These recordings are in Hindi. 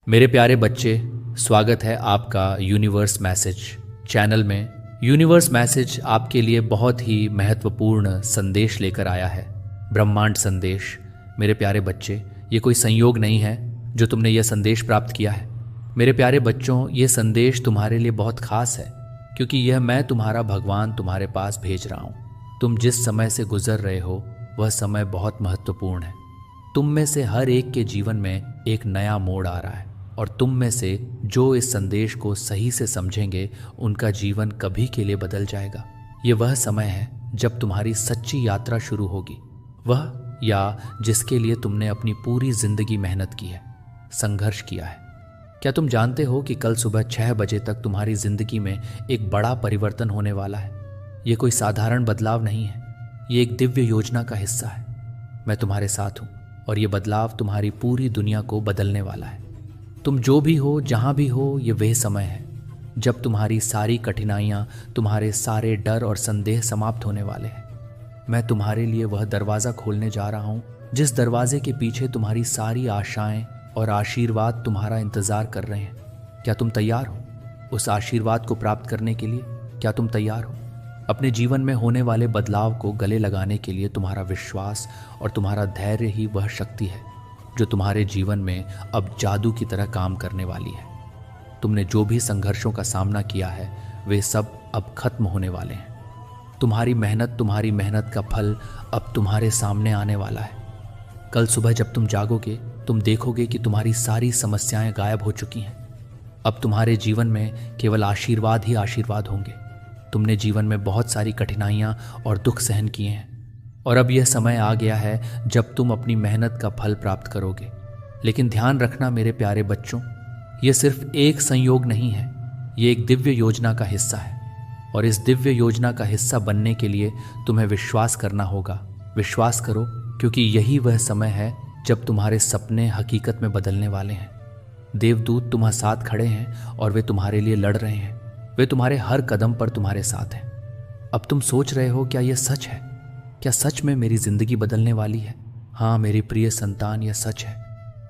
मेरे प्यारे बच्चे, स्वागत है आपका यूनिवर्स मैसेज चैनल में। यूनिवर्स मैसेज आपके लिए बहुत ही महत्वपूर्ण संदेश लेकर आया है, ब्रह्मांड संदेश। मेरे प्यारे बच्चे, ये कोई संयोग नहीं है जो तुमने यह संदेश प्राप्त किया है। मेरे प्यारे बच्चों, ये संदेश तुम्हारे लिए बहुत खास है, क्योंकि यह मैं तुम्हारा भगवान तुम्हारे पास भेज रहा हूँ। तुम जिस समय से गुजर रहे हो वह समय बहुत महत्वपूर्ण है। तुम में से हर एक के जीवन में एक नया मोड़ आ रहा है, और तुम में से जो इस संदेश को सही से समझेंगे उनका जीवन कभी के लिए बदल जाएगा। ये वह समय है जब तुम्हारी सच्ची यात्रा शुरू होगी, वह या जिसके लिए तुमने अपनी पूरी जिंदगी मेहनत की है, संघर्ष किया है। क्या तुम जानते हो कि कल सुबह 6 बजे तक तुम्हारी जिंदगी में एक बड़ा परिवर्तन होने वाला है। ये कोई साधारण बदलाव नहीं है, ये एक दिव्य योजना का हिस्सा है। मैं तुम्हारे साथ हूँ और ये बदलाव तुम्हारी पूरी दुनिया को बदलने वाला है। तुम जो भी हो, जहाँ भी हो, ये वह समय है जब तुम्हारी सारी कठिनाइयाँ, तुम्हारे सारे डर और संदेह समाप्त होने वाले हैं। मैं तुम्हारे लिए वह दरवाज़ा खोलने जा रहा हूँ जिस दरवाजे के पीछे तुम्हारी सारी आशाएं और आशीर्वाद तुम्हारा इंतज़ार कर रहे हैं। क्या तुम तैयार हो उस आशीर्वाद को प्राप्त करने के लिए? क्या तुम तैयार हो? अपने जीवन में होने वाले बदलाव को गले लगाने के लिए तुम्हारा विश्वास और तुम्हारा धैर्य ही वह शक्ति है जो तुम्हारे जीवन में अब जादू की तरह काम करने वाली है। तुमने जो भी संघर्षों का सामना किया है वे सब अब खत्म होने वाले हैं। तुम्हारी मेहनत का फल अब तुम्हारे सामने आने वाला है। कल सुबह जब तुम जागोगे, तुम देखोगे कि तुम्हारी सारी समस्याएं गायब हो चुकी हैं। अब तुम्हारे जीवन में केवल आशीर्वाद ही आशीर्वाद होंगे। तुमने जीवन में बहुत सारी कठिनाइयां और दुख सहन किए हैं, और अब यह समय आ गया है जब तुम अपनी मेहनत का फल प्राप्त करोगे। लेकिन ध्यान रखना मेरे प्यारे बच्चों, यह सिर्फ एक संयोग नहीं है, ये एक दिव्य योजना का हिस्सा है। और इस दिव्य योजना का हिस्सा बनने के लिए तुम्हें विश्वास करना होगा। विश्वास करो, क्योंकि यही वह समय है जब तुम्हारे सपने हकीकत में बदलने वाले हैं। देवदूत तुम्हारे साथ खड़े हैं और वे तुम्हारे लिए लड़ रहे हैं। वे तुम्हारे हर कदम पर तुम्हारे साथ हैं। अब तुम सोच रहे हो, क्या यह सच है? क्या सच में मेरी जिंदगी बदलने वाली है? हाँ मेरी प्रिय संतान, यह सच है।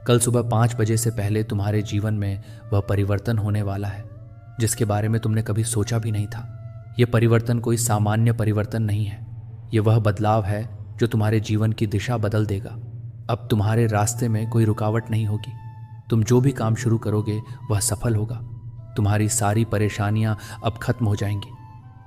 कल सुबह 5 बजे से पहले तुम्हारे जीवन में वह परिवर्तन होने वाला है जिसके बारे में तुमने कभी सोचा भी नहीं था। यह परिवर्तन कोई सामान्य परिवर्तन नहीं है, यह वह बदलाव है जो तुम्हारे जीवन की दिशा बदल देगा। अब तुम्हारे रास्ते में कोई रुकावट नहीं होगी। तुम जो भी काम शुरू करोगे वह सफल होगा। तुम्हारी सारी परेशानियां अब खत्म हो जाएंगी।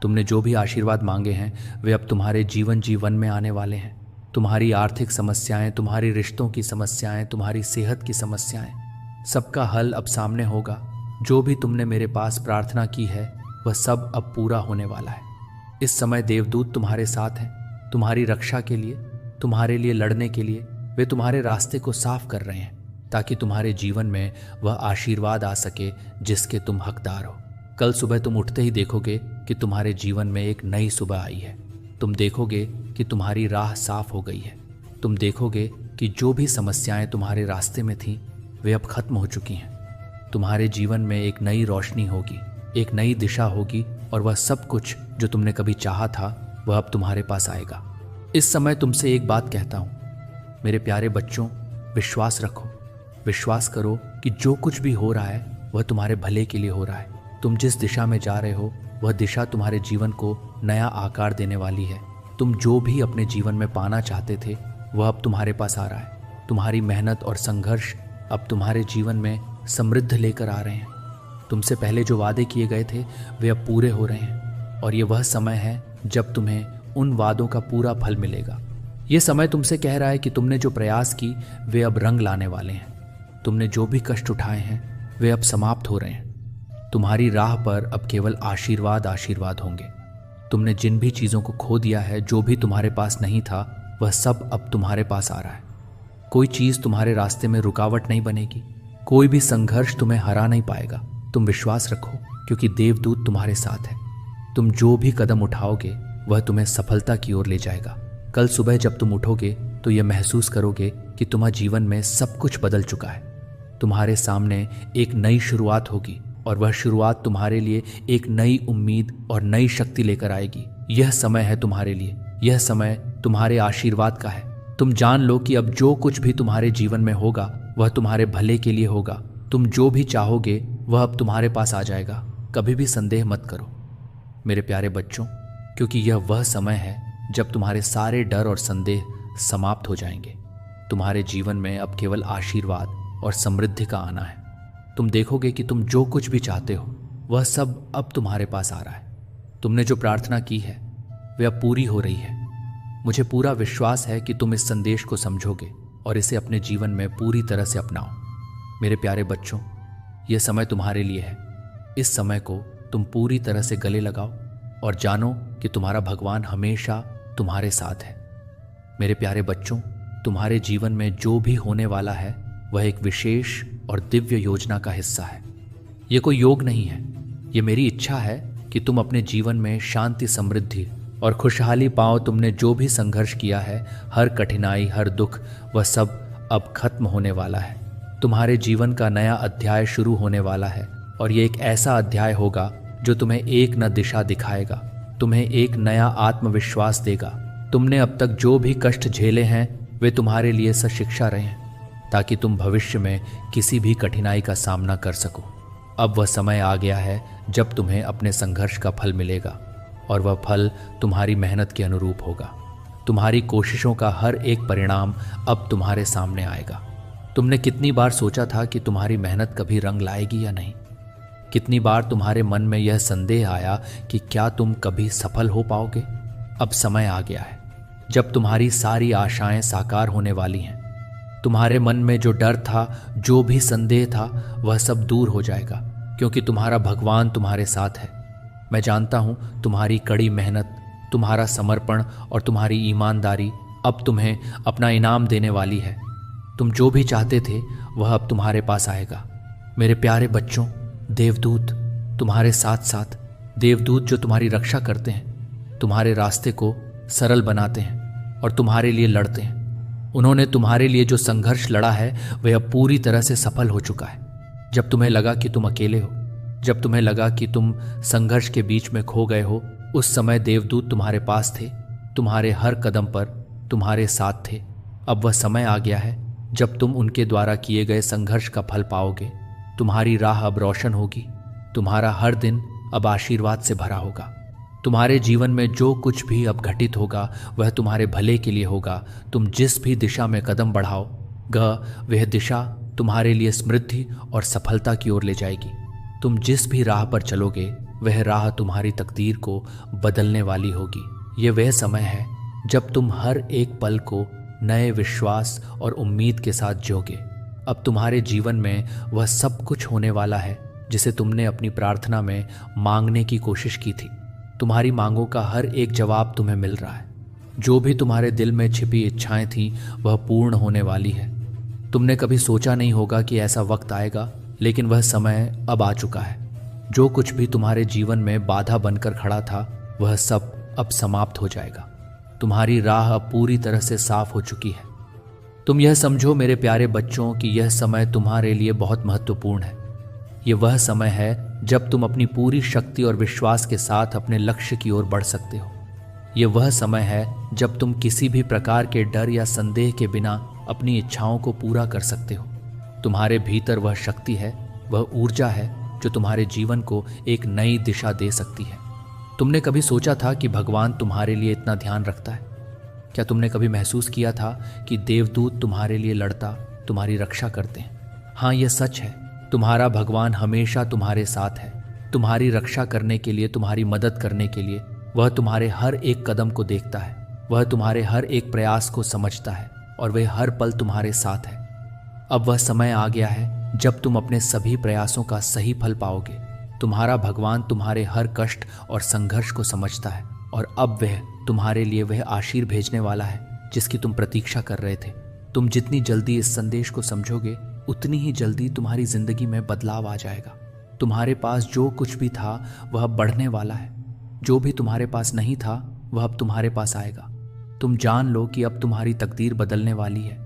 तुमने जो भी आशीर्वाद मांगे हैं वे अब तुम्हारे जीवन में आने वाले हैं। तुम्हारी आर्थिक समस्याएं, तुम्हारी रिश्तों की समस्याएं, तुम्हारी सेहत की समस्याएं, सबका हल अब सामने होगा। जो भी तुमने मेरे पास प्रार्थना की है वह सब अब पूरा होने वाला है। इस समय देवदूत तुम्हारे साथ हैं, तुम्हारी रक्षा के लिए, तुम्हारे लिए लड़ने के लिए। वे तुम्हारे रास्ते को साफ कर रहे हैं ताकि तुम्हारे जीवन में वह आशीर्वाद आ सके जिसके तुम हकदार हो। कल सुबह तुम उठते ही देखोगे कि तुम्हारे जीवन में एक नई सुबह आई है। तुम देखोगे कि तुम्हारी राह साफ हो गई है। तुम देखोगे कि जो भी समस्याएं तुम्हारे रास्ते में थीं वे अब खत्म हो चुकी हैं। तुम्हारे जीवन में एक नई रोशनी होगी, एक नई दिशा होगी, और वह सब कुछ जो तुमने कभी चाहा था वह अब तुम्हारे पास आएगा। इस समय तुमसे एक बात कहता हूँ मेरे प्यारे बच्चों, विश्वास रखो। विश्वास करो कि जो कुछ भी हो रहा है वह तुम्हारे भले के लिए हो रहा है। तुम जिस दिशा में जा रहे हो वह दिशा तुम्हारे जीवन को नया आकार देने वाली है। तुम जो भी अपने जीवन में पाना चाहते थे वह अब तुम्हारे पास आ रहा है। तुम्हारी मेहनत और संघर्ष अब तुम्हारे जीवन में समृद्धि लेकर आ रहे हैं। तुमसे पहले जो वादे किए गए थे वे अब पूरे हो रहे हैं, और ये वह समय है जब तुम्हें उन वादों का पूरा फल मिलेगा। ये समय तुमसे कह रहा है कि तुमने जो प्रयास की वे अब रंग लाने वाले हैं। तुमने जो भी कष्ट उठाए हैं वे अब समाप्त हो रहे हैं। तुम्हारी राह पर अब केवल आशीर्वाद आशीर्वाद होंगे। तुमने जिन भी चीज़ों को खो दिया है, जो भी तुम्हारे पास नहीं था, वह सब अब तुम्हारे पास आ रहा है। कोई चीज़ तुम्हारे रास्ते में रुकावट नहीं बनेगी। कोई भी संघर्ष तुम्हें हरा नहीं पाएगा। तुम विश्वास रखो, क्योंकि देवदूत तुम्हारे साथ है। तुम जो भी कदम उठाओगे वह तुम्हें सफलता की ओर ले जाएगा। कल सुबह जब तुम उठोगे तो यह महसूस करोगे कि तुम्हारे जीवन में सब कुछ बदल चुका है। तुम्हारे सामने एक नई शुरुआत होगी, और वह शुरुआत तुम्हारे लिए एक नई उम्मीद और नई शक्ति लेकर आएगी। यह समय है तुम्हारे लिए, यह समय तुम्हारे आशीर्वाद का है। तुम जान लो कि अब जो कुछ भी तुम्हारे जीवन में होगा वह तुम्हारे भले के लिए होगा। तुम जो भी चाहोगे वह अब तुम्हारे पास आ जाएगा। कभी भी संदेह मत करो मेरे प्यारे बच्चों, क्योंकि यह वह समय है जब तुम्हारे सारे डर और संदेह समाप्त हो जाएंगे। तुम्हारे जीवन में अब केवल आशीर्वाद और समृद्धि का आना है। तुम देखोगे कि तुम जो कुछ भी चाहते हो वह सब अब तुम्हारे पास आ रहा है। तुमने जो प्रार्थना की है वह अब पूरी हो रही है। मुझे पूरा विश्वास है कि तुम इस संदेश को समझोगे और इसे अपने जीवन में पूरी तरह से अपनाओ। मेरे प्यारे बच्चों, यह समय तुम्हारे लिए है। इस समय को तुम पूरी तरह से गले लगाओ और जानो कि तुम्हारा भगवान हमेशा तुम्हारे साथ है। मेरे प्यारे बच्चों, तुम्हारे जीवन में जो भी होने वाला है वह एक विशेष और दिव्य योजना का हिस्सा है। यह कोई योग नहीं है, यह मेरी इच्छा है कि तुम अपने जीवन में शांति, समृद्धि और खुशहाली पाओ। तुमने जो भी संघर्ष किया है, हर कठिनाई, हर दुख, वह सब अब खत्म होने वाला है। तुम्हारे जीवन का नया अध्याय शुरू होने वाला है और ये एक ऐसा अध्याय होगा जो तुम्हें एक न दिशा दिखाएगा, तुम्हें एक नया आत्मविश्वास देगा। तुमने अब तक जो भी कष्ट झेले हैं वे तुम्हारे लिए शिक्षा रहे हैं, ताकि तुम भविष्य में किसी भी कठिनाई का सामना कर सको। अब वह समय आ गया है जब तुम्हें अपने संघर्ष का फल मिलेगा और वह फल तुम्हारी मेहनत के अनुरूप होगा। तुम्हारी कोशिशों का हर एक परिणाम अब तुम्हारे सामने आएगा। तुमने कितनी बार सोचा था कि तुम्हारी मेहनत कभी रंग लाएगी या नहीं? कितनी बार तुम्हारे मन में यह संदेह आया कि क्या तुम कभी सफल हो पाओगे? अब समय आ गया है जब तुम्हारी सारी आशाएं साकार होने वाली हैं। तुम्हारे मन में जो डर था, जो भी संदेह था, वह सब दूर हो जाएगा, क्योंकि तुम्हारा भगवान तुम्हारे साथ है। मैं जानता हूं तुम्हारी कड़ी मेहनत, तुम्हारा समर्पण और तुम्हारी ईमानदारी अब तुम्हें अपना इनाम देने वाली है। तुम जो भी चाहते थे वह अब तुम्हारे पास आएगा। मेरे प्यारे बच्चों, देवदूत तुम्हारे साथ साथ, देवदूत जो तुम्हारी रक्षा करते हैं, तुम्हारे रास्ते को सरल बनाते हैं और तुम्हारे लिए लड़ते हैं। उन्होंने तुम्हारे लिए जो संघर्ष लड़ा है वह अब पूरी तरह से सफल हो चुका है। जब तुम्हें लगा कि तुम अकेले हो, जब तुम्हें लगा कि तुम संघर्ष के बीच में खो गए हो, उस समय देवदूत तुम्हारे पास थे, तुम्हारे हर कदम पर तुम्हारे साथ थे। अब वह समय आ गया है जब तुम उनके द्वारा किए गए संघर्ष का फल पाओगे। तुम्हारी राह अब रोशन होगी, तुम्हारा हर दिन अब आशीर्वाद से भरा होगा। तुम्हारे जीवन में जो कुछ भी अब घटित होगा वह तुम्हारे भले के लिए होगा। तुम जिस भी दिशा में कदम बढ़ाओगे वह दिशा तुम्हारे लिए समृद्धि और सफलता की ओर ले जाएगी। तुम जिस भी राह पर चलोगे वह राह तुम्हारी तकदीर को बदलने वाली होगी। ये वह समय है जब तुम हर एक पल को नए विश्वास और उम्मीद के साथ जियोगे। अब तुम्हारे जीवन में वह सब कुछ होने वाला है जिसे तुमने अपनी प्रार्थना में मांगने की कोशिश की थी। तुम्हारी मांगों का हर एक जवाब तुम्हें मिल रहा है। जो भी तुम्हारे दिल में छिपी इच्छाएं थीं वह पूर्ण होने वाली है। तुमने कभी सोचा नहीं होगा कि ऐसा वक्त आएगा, लेकिन वह समय अब आ चुका है। जो कुछ भी तुम्हारे जीवन में बाधा बनकर खड़ा था वह सब अब समाप्त हो जाएगा। तुम्हारी राह अब पूरी तरह से साफ हो चुकी है। तुम यह समझो मेरे प्यारे बच्चों कि यह समय तुम्हारे लिए बहुत महत्वपूर्ण है। यह वह समय है जब तुम अपनी पूरी शक्ति और विश्वास के साथ अपने लक्ष्य की ओर बढ़ सकते हो। यह वह समय है जब तुम किसी भी प्रकार के डर या संदेह के बिना अपनी इच्छाओं को पूरा कर सकते हो। तुम्हारे भीतर वह शक्ति है, वह ऊर्जा है जो तुम्हारे जीवन को एक नई दिशा दे सकती है। तुमने कभी सोचा था कि भगवान तुम्हारे लिए इतना ध्यान रखता है? क्या तुमने कभी महसूस किया था कि देवदूत तुम्हारे लिए लड़ता, तुम्हारी रक्षा करते हैं? हाँ, यह सच है। तुम्हारा भगवान हमेशा तुम्हारे साथ है, तुम्हारी रक्षा करने के लिए, तुम्हारी मदद करने के लिए। वह तुम्हारे हर एक कदम को देखता है, वह तुम्हारे हर एक प्रयास को समझता है और वह हर पल तुम्हारे साथ है। अब वह समय आ गया है जब तुम अपने सभी प्रयासों का सही फल पाओगे। तुम्हारा भगवान तुम्हारे हर कष्ट और संघर्ष को समझता है और अब वह तुम्हारे लिए वह आशीर्वाद भेजने वाला है जिसकी तुम प्रतीक्षा कर रहे थे। तुम जितनी जल्दी इस संदेश को समझोगे उतनी ही जल्दी तुम्हारी जिंदगी में बदलाव आ जाएगा। तुम्हारे पास जो कुछ भी था वह अब बढ़ने वाला है। जो भी तुम्हारे पास नहीं था वह अब तुम्हारे पास आएगा। तुम जान लो कि अब तुम्हारी तकदीर बदलने वाली है।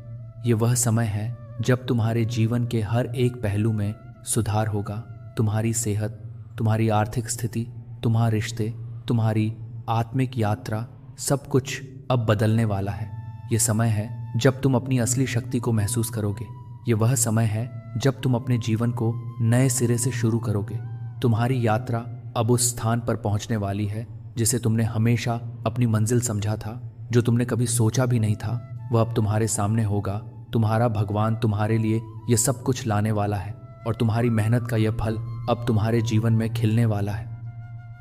ये वह समय है जब तुम्हारे जीवन के हर एक पहलू में सुधार होगा। तुम्हारी सेहत, तुम्हारी आर्थिक स्थिति, तुम्हारे रिश्ते, तुम्हारी आत्मिक यात्रा, सब कुछ अब बदलने वाला है। ये समय है जब तुम अपनी असली शक्ति को महसूस करोगे। ये वह समय है जब तुम अपने जीवन को नए सिरे से शुरू करोगे। तुम्हारी यात्रा अब उस स्थान पर पहुंचने वाली है जिसे तुमने हमेशा अपनी मंजिल समझा था। जो तुमने कभी सोचा भी नहीं था वह अब तुम्हारे सामने होगा। तुम्हारा भगवान तुम्हारे लिए यह सब कुछ लाने वाला है और तुम्हारी मेहनत का यह फल अब तुम्हारे जीवन में खिलने वाला है।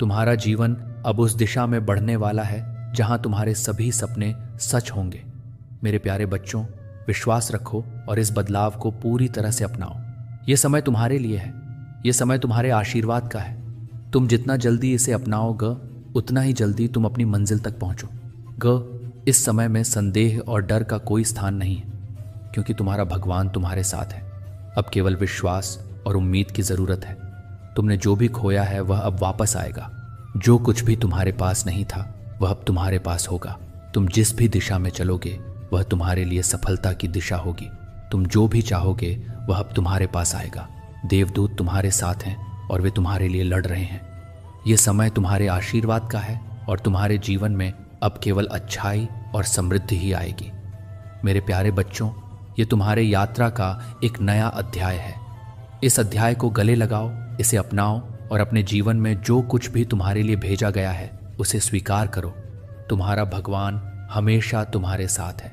तुम्हारा जीवन अब उस दिशा में बढ़ने वाला है जहां तुम्हारे सभी सपने सच होंगे। मेरे प्यारे बच्चों, विश्वास रखो और इस बदलाव को पूरी तरह से अपनाओ। यह समय तुम्हारे लिए है, यह समय तुम्हारे आशीर्वाद का है। तुम जितना जल्दी इसे अपनाओगे उतना ही जल्दी तुम अपनी मंजिल तक पहुंचो। इस समय में संदेह और डर का कोई स्थान नहीं है, क्योंकि तुम्हारा भगवान तुम्हारे साथ है। अब केवल विश्वास और उम्मीद की जरूरत है। तुमने जो भी खोया है वह अब वापस आएगा। जो कुछ भी तुम्हारे पास नहीं था वह अब तुम्हारे पास होगा। तुम जिस भी दिशा में चलोगे वह तुम्हारे लिए सफलता की दिशा होगी। तुम जो भी चाहोगे वह अब तुम्हारे पास आएगा। देवदूत तुम्हारे साथ हैं और वे तुम्हारे लिए लड़ रहे हैं। यह समय तुम्हारे आशीर्वाद का है और तुम्हारे जीवन में अब केवल अच्छाई और समृद्धि ही आएगी। मेरे प्यारे बच्चों, ये तुम्हारे यात्रा का एक नया अध्याय है। इस अध्याय को गले लगाओ, इसे अपनाओ और अपने जीवन में जो कुछ भी तुम्हारे लिए भेजा गया है उसे स्वीकार करो। तुम्हारा भगवान हमेशा तुम्हारे साथ है,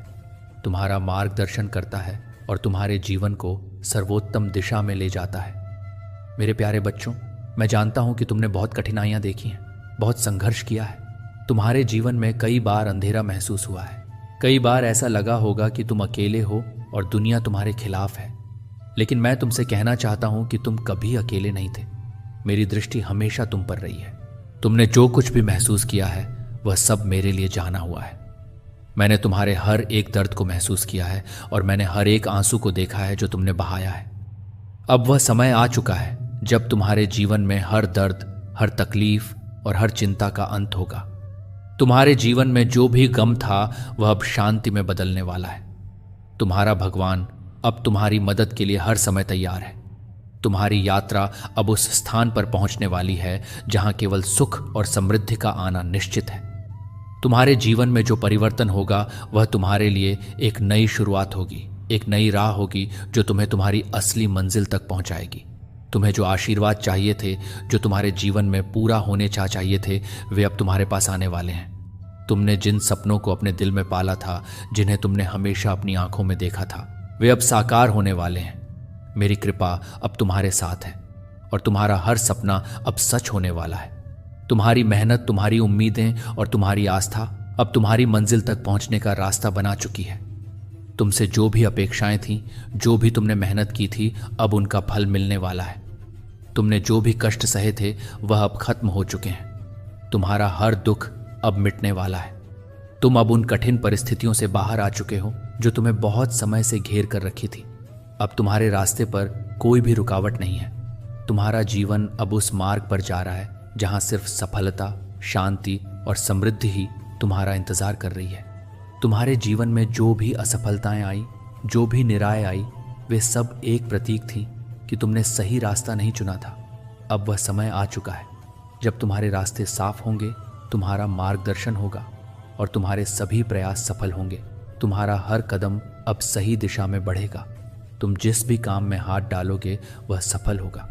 तुम्हारा मार्गदर्शन करता है और तुम्हारे जीवन को सर्वोत्तम दिशा में ले जाता है। मेरे प्यारे बच्चों, मैं जानता हूं कि तुमने बहुत कठिनाइयां देखी हैं, बहुत संघर्ष किया है। तुम्हारे जीवन में कई बार अंधेरा महसूस हुआ है। कई बार ऐसा लगा होगा कि तुम अकेले हो और दुनिया तुम्हारे खिलाफ है। लेकिन मैं तुमसे कहना चाहता हूं कि तुम कभी अकेले नहीं थे। मेरी दृष्टि हमेशा तुम पर रही है। तुमने जो कुछ भी महसूस किया है वह सब मेरे लिए जाना हुआ है। मैंने तुम्हारे हर एक दर्द को महसूस किया है और मैंने हर एक आंसू को देखा है जो तुमने बहाया है। अब वह समय आ चुका है जब तुम्हारे जीवन में हर दर्द, हर तकलीफ और हर चिंता का अंत होगा। तुम्हारे जीवन में जो भी गम था वह अब शांति में बदलने वाला है। तुम्हारा भगवान अब तुम्हारी मदद के लिए हर समय तैयार है। तुम्हारी यात्रा अब उस स्थान पर पहुंचने वाली है जहां केवल सुख और समृद्धि का आना निश्चित है। तुम्हारे जीवन में जो परिवर्तन होगा वह तुम्हारे लिए एक नई शुरुआत होगी, एक नई राह होगी जो तुम्हें तुम्हारी असली मंजिल तक पहुंचाएगी। तुम्हें जो आशीर्वाद चाहिए थे, जो तुम्हारे जीवन में पूरा होने चाहिए थे, वे अब तुम्हारे पास आने वाले हैं। तुमने जिन सपनों को अपने दिल में पाला था, जिन्हें तुमने हमेशा अपनी आंखों में देखा था, वे अब साकार होने वाले हैं। मेरी कृपा अब तुम्हारे साथ है और तुम्हारा हर सपना अब सच होने वाला है। तुम्हारी मेहनत, तुम्हारी उम्मीदें और तुम्हारी आस्था अब तुम्हारी मंजिल तक पहुंचने का रास्ता बना चुकी है। तुमसे जो भी अपेक्षाएं थीं, जो भी तुमने मेहनत की थी, अब उनका फल मिलने वाला है। तुमने जो भी कष्ट सहे थे वह अब खत्म हो चुके हैं। तुम्हारा हर दुख अब मिटने वाला है। तुम अब उन कठिन परिस्थितियों से बाहर आ चुके हो जो तुम्हें बहुत समय से घेर कर रखी थी। अब तुम्हारे रास्ते पर कोई भी रुकावट नहीं है। तुम्हारा जीवन अब उस मार्ग पर जा रहा है जहां सिर्फ सफलता, शांति और समृद्धि ही तुम्हारा इंतजार कर रही है। तुम्हारे जीवन में जो भी असफलताएं आई, जो भी निराय आई, वे सब एक प्रतीक थी कि तुमने सही रास्ता नहीं चुना था। अब वह समय आ चुका है जब तुम्हारे रास्ते साफ होंगे, तुम्हारा मार्गदर्शन होगा और तुम्हारे सभी प्रयास सफल होंगे। तुम्हारा हर कदम अब सही दिशा में बढ़ेगा। तुम जिस भी काम में हाथ डालोगे वह सफल होगा।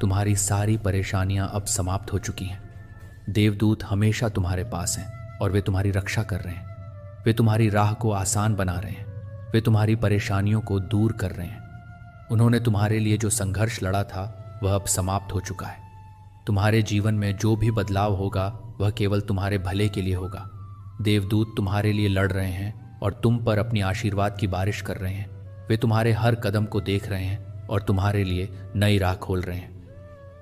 तुम्हारी सारी परेशानियां अब समाप्त हो चुकी हैं। देवदूत हमेशा तुम्हारे पास हैं और वे तुम्हारी रक्षा कर रहे हैं। वे तुम्हारी राह को आसान बना रहे हैं। वे तुम्हारी परेशानियों को दूर कर रहे हैं। उन्होंने तुम्हारे लिए जो संघर्ष लड़ा था वह अब समाप्त हो चुका है। तुम्हारे जीवन में जो भी बदलाव होगा वह केवल तुम्हारे भले के लिए होगा। देवदूत तुम्हारे लिए लड़ रहे हैं और तुम पर अपनी आशीर्वाद की बारिश कर रहे हैं। वे तुम्हारे हर कदम को देख रहे हैं और तुम्हारे लिए नई राह खोल रहे हैं।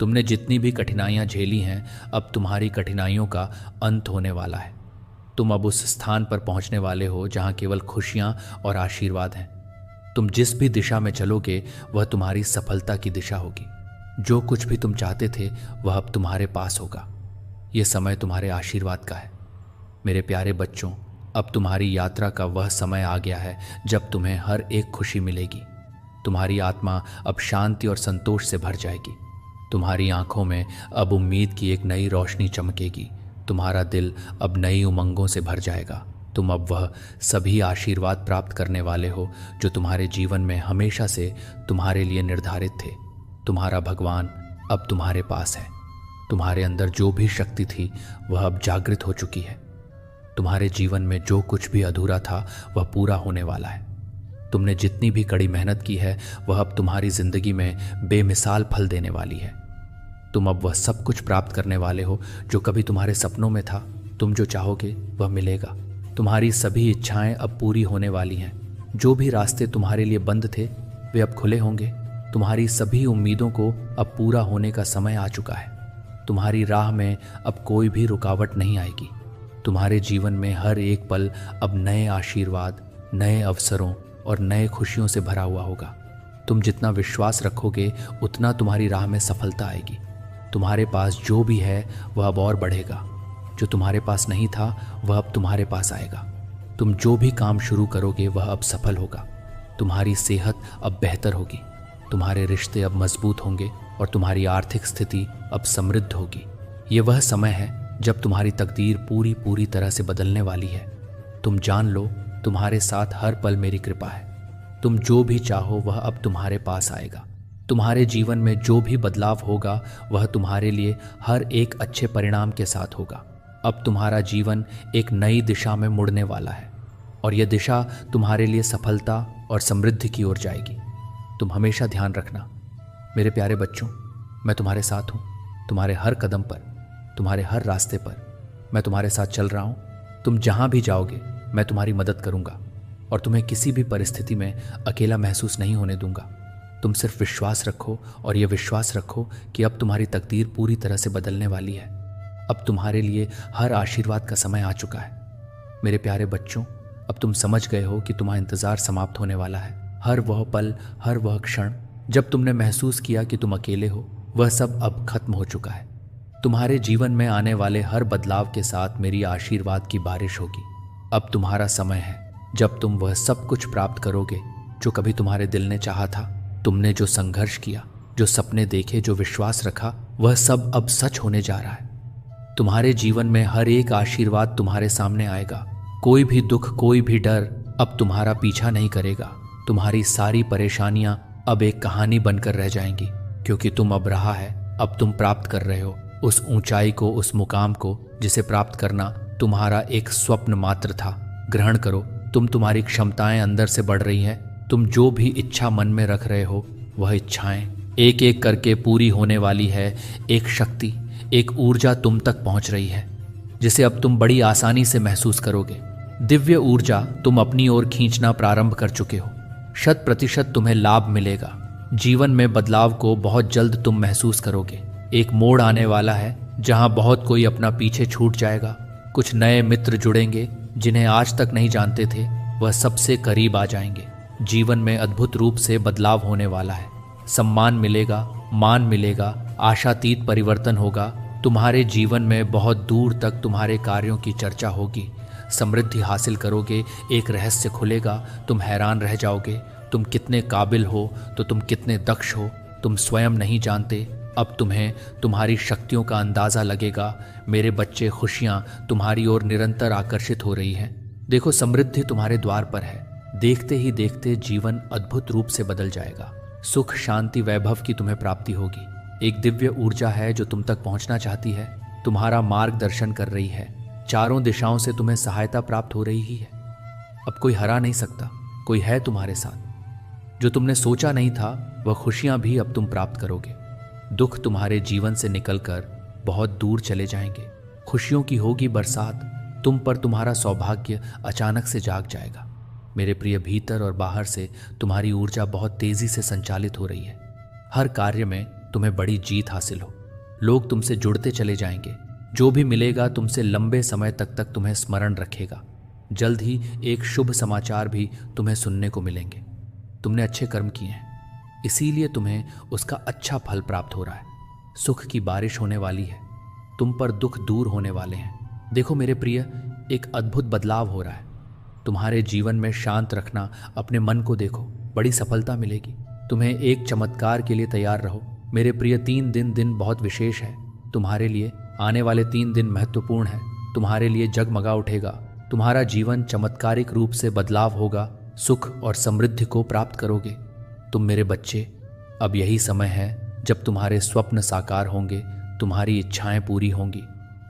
तुमने जितनी भी कठिनाइयां झेली हैं, अब तुम्हारी कठिनाइयों का अंत होने वाला है। तुम अब उस स्थान पर पहुंचने वाले हो जहां केवल खुशियां और आशीर्वाद हैं। तुम जिस भी दिशा में चलोगे वह तुम्हारी सफलता की दिशा होगी। जो कुछ भी तुम चाहते थे वह अब तुम्हारे पास होगा। यह समय तुम्हारे आशीर्वाद का है। मेरे प्यारे बच्चों, अब तुम्हारी यात्रा का वह समय आ गया है जब तुम्हें हर एक खुशी मिलेगी। तुम्हारी आत्मा अब शांति और संतोष से भर जाएगी। तुम्हारी आंखों में अब उम्मीद की एक नई रोशनी चमकेगी। तुम्हारा दिल अब नई उमंगों से भर जाएगा। तुम अब वह सभी आशीर्वाद प्राप्त करने वाले हो जो तुम्हारे जीवन में हमेशा से तुम्हारे लिए निर्धारित थे। तुम्हारा भगवान अब तुम्हारे पास है। तुम्हारे अंदर जो भी शक्ति थी वह अब जागृत हो चुकी है। तुम्हारे जीवन में जो कुछ भी अधूरा था वह पूरा होने वाला है। तुमने जितनी भी कड़ी मेहनत की है वह अब तुम्हारी जिंदगी में बेमिसाल फल देने वाली है। तुम अब वह सब कुछ प्राप्त करने वाले हो जो कभी तुम्हारे सपनों में था। तुम जो चाहोगे वह मिलेगा। तुम्हारी सभी इच्छाएं अब पूरी होने वाली हैं। जो भी रास्ते तुम्हारे लिए बंद थे वे अब खुले होंगे। तुम्हारी सभी उम्मीदों को अब पूरा होने का समय आ चुका है। तुम्हारी राह में अब कोई भी रुकावट नहीं आएगी। तुम्हारे जीवन में हर एक पल अब नए आशीर्वाद, नए अवसरों और नए खुशियों से भरा हुआ होगा। तुम जितना विश्वास रखोगे उतना तुम्हारी राह में सफलता आएगी। तुम्हारे पास जो भी है वह अब और बढ़ेगा। जो तुम्हारे पास नहीं था वह अब तुम्हारे पास आएगा। तुम जो भी काम शुरू करोगे वह अब सफल होगा। तुम्हारी सेहत अब बेहतर होगी। तुम्हारे रिश्ते अब मजबूत होंगे और तुम्हारी आर्थिक स्थिति अब समृद्ध होगी। ये वह समय है जब तुम्हारी तकदीर पूरी तरह से बदलने वाली है। तुम जान लो तुम्हारे साथ हर पल मेरी कृपा है। तुम जो भी चाहो वह अब तुम्हारे पास आएगा। तुम्हारे जीवन में जो भी बदलाव होगा वह तुम्हारे लिए हर एक अच्छे परिणाम के साथ होगा। अब तुम्हारा जीवन एक नई दिशा में मुड़ने वाला है और यह दिशा तुम्हारे लिए सफलता और समृद्धि की ओर जाएगी। तुम हमेशा ध्यान रखना मेरे प्यारे बच्चों, मैं तुम्हारे साथ हूँ। तुम्हारे हर कदम पर, तुम्हारे हर रास्ते पर मैं तुम्हारे साथ चल रहा हूँ। तुम जहाँ भी जाओगे मैं तुम्हारी मदद करूँगा और तुम्हें किसी भी परिस्थिति में अकेला महसूस नहीं होने दूंगा। तुम सिर्फ विश्वास रखो और यह विश्वास रखो कि अब तुम्हारी तकदीर पूरी तरह से बदलने वाली है। अब तुम्हारे लिए हर आशीर्वाद का समय आ चुका है। मेरे प्यारे बच्चों, अब तुम समझ गए हो कि तुम्हारा इंतजार समाप्त होने वाला है। हर वह पल, हर वह क्षण जब तुमने महसूस किया कि तुम अकेले हो, वह सब अब खत्म हो चुका है। तुम्हारे जीवन में आने वाले हर बदलाव के साथ मेरी आशीर्वाद की बारिश होगी। अब तुम्हारा समय है जब तुम वह सब कुछ प्राप्त करोगे जो कभी तुम्हारे दिल ने चाहा था। तुमने जो संघर्ष किया, जो सपने देखे, जो विश्वास रखा, वह सब अब सच होने जा रहा है। तुम्हारे जीवन में हर एक आशीर्वाद तुम्हारे सामने आएगा। कोई भी दुख, कोई भी डर अब तुम्हारा पीछा नहीं करेगा। तुम्हारी सारी परेशानियां अब एक कहानी बनकर रह जाएंगी, क्योंकि तुम अब रहा है, अब तुम प्राप्त कर रहे हो उस ऊंचाई को, उस मुकाम को जिसे प्राप्त करना तुम्हारा एक स्वप्न मात्र था। ग्रहण करो, तुम्हारी क्षमताएं अंदर से बढ़ रही हैं। तुम जो भी इच्छा मन में रख रहे हो वह इच्छाएं एक एक करके पूरी होने वाली है। एक शक्ति, एक ऊर्जा तुम तक पहुंच रही है जिसे अब तुम बड़ी आसानी से महसूस करोगे। दिव्य ऊर्जा तुम अपनी ओर खींचना प्रारंभ कर चुके हो। 100% तुम्हें लाभ मिलेगा। जीवन में बदलाव को बहुत जल्द तुम महसूस करोगे। एक मोड़ आने वाला है जहां बहुत कोई अपना पीछे छूट जाएगा। कुछ नए मित्र जुड़ेंगे जिन्हें आज तक नहीं जानते थे, वह सबसे करीब आ जाएंगे। जीवन में अद्भुत रूप से बदलाव होने वाला है। सम्मान मिलेगा, मान मिलेगा, आशातीत परिवर्तन होगा। तुम्हारे जीवन में बहुत दूर तक तुम्हारे कार्यों की चर्चा होगी। समृद्धि हासिल करोगे, एक रहस्य खुलेगा, तुम हैरान रह जाओगे। तुम कितने काबिल हो तो तुम कितने दक्ष हो तुम स्वयं नहीं जानते। अब तुम्हें तुम्हारी शक्तियों का अंदाजा लगेगा। मेरे बच्चे, खुशियां तुम्हारी ओर निरंतर आकर्षित हो रही हैं। देखो, समृद्धि तुम्हारे द्वार पर है। देखते ही देखते जीवन अद्भुत रूप से बदल जाएगा। सुख, शांति, वैभव की तुम्हें प्राप्ति होगी। एक दिव्य ऊर्जा है जो तुम तक पहुंचना चाहती है, तुम्हारा मार्गदर्शन कर रही है। चारों दिशाओं से तुम्हें सहायता प्राप्त हो रही ही है। अब कोई हरा नहीं सकता, कोई है तुम्हारे साथ। जो तुमने सोचा नहीं था वह खुशियां भी अब तुम प्राप्त करोगे। दुख तुम्हारे जीवन से निकलकर बहुत दूर चले जाएंगे। खुशियों की होगी बरसात। तुम पर तुम्हारा सौभाग्य अचानक से जाग जाएगा। मेरे प्रिय, भीतर और बाहर से तुम्हारी ऊर्जा बहुत तेजी से संचालित हो रही है। हर कार्य में तुम्हें बड़ी जीत हासिल हो। लोग तुमसे जुड़ते चले जाएंगे। जो भी मिलेगा तुमसे लंबे समय तक तुम्हें स्मरण रखेगा। जल्द ही एक शुभ समाचार भी तुम्हें सुनने को मिलेंगे। तुमने अच्छे कर्म किए हैं, इसीलिए तुम्हें उसका अच्छा फल प्राप्त हो रहा है। सुख की बारिश होने वाली है। तुम पर दुख दूर होने वाले हैं। देखो मेरे प्रिय, एक अद्भुत बदलाव हो रहा है। तुम्हारे जीवन में शांत रखना, अपने मन को देखो, बड़ी सफलता मिलेगी। तुम्हें एक चमत्कार के लिए तैयार रहो। मेरे प्रिय, 3 दिन बहुत विशेष है तुम्हारे लिए। आने वाले 3 दिन महत्वपूर्ण है। तुम्हारे लिए जगमगा उठेगा। तुम्हारा जीवन चमत्कारिक रूप से बदलाव होगा, सुख और समृद्धि को प्राप्त करोगे। तुम मेरे बच्चे, अब यही समय है जब तुम्हारे स्वप्न साकार होंगे, तुम्हारी इच्छाएं पूरी होंगी।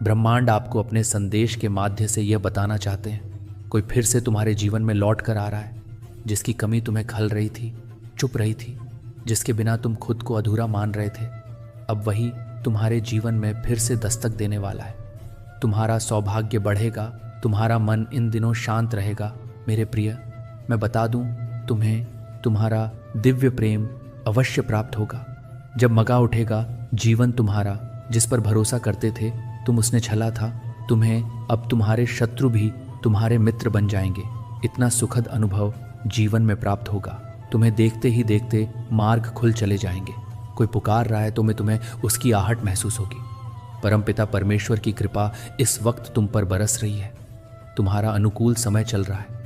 ब्रह्मांड आपको अपने संदेश के माध्यम से यह बताना चाहते हैं, कोई फिर से तुम्हारे जीवन में लौट कर आ रहा है, जिसकी कमी तुम्हें खल रही थी, चुप रही थी, जिसके बिना तुम खुद को अधूरा मान रहे थे। अब वही तुम्हारे जीवन में फिर से दस्तक देने वाला है। तुम्हारा सौभाग्य बढ़ेगा, तुम्हारा मन इन दिनों शांत रहेगा। मेरे प्रिय, मैं बता दूं, तुम्हें तुम्हारा दिव्य प्रेम अवश्य प्राप्त होगा। जब मगा उठेगा, जीवन तुम्हारा, जिस पर भरोसा करते थे तुम उसने छला था, तुम्हें अब तुम्हारे शत्रु भी तुम्हारे मित्र बन जाएंगे। इतना सुखद अनुभव जीवन में प्राप्त होगा। तुम्हें देखते ही देखते मार्ग खुल चले जाएंगे। कोई पुकार रहा है तो तुम्हें उसकी आहट महसूस होगी। परमपिता परमेश्वर की कृपा इस वक्त तुम पर बरस रही है। तुम्हारा अनुकूल समय चल रहा है।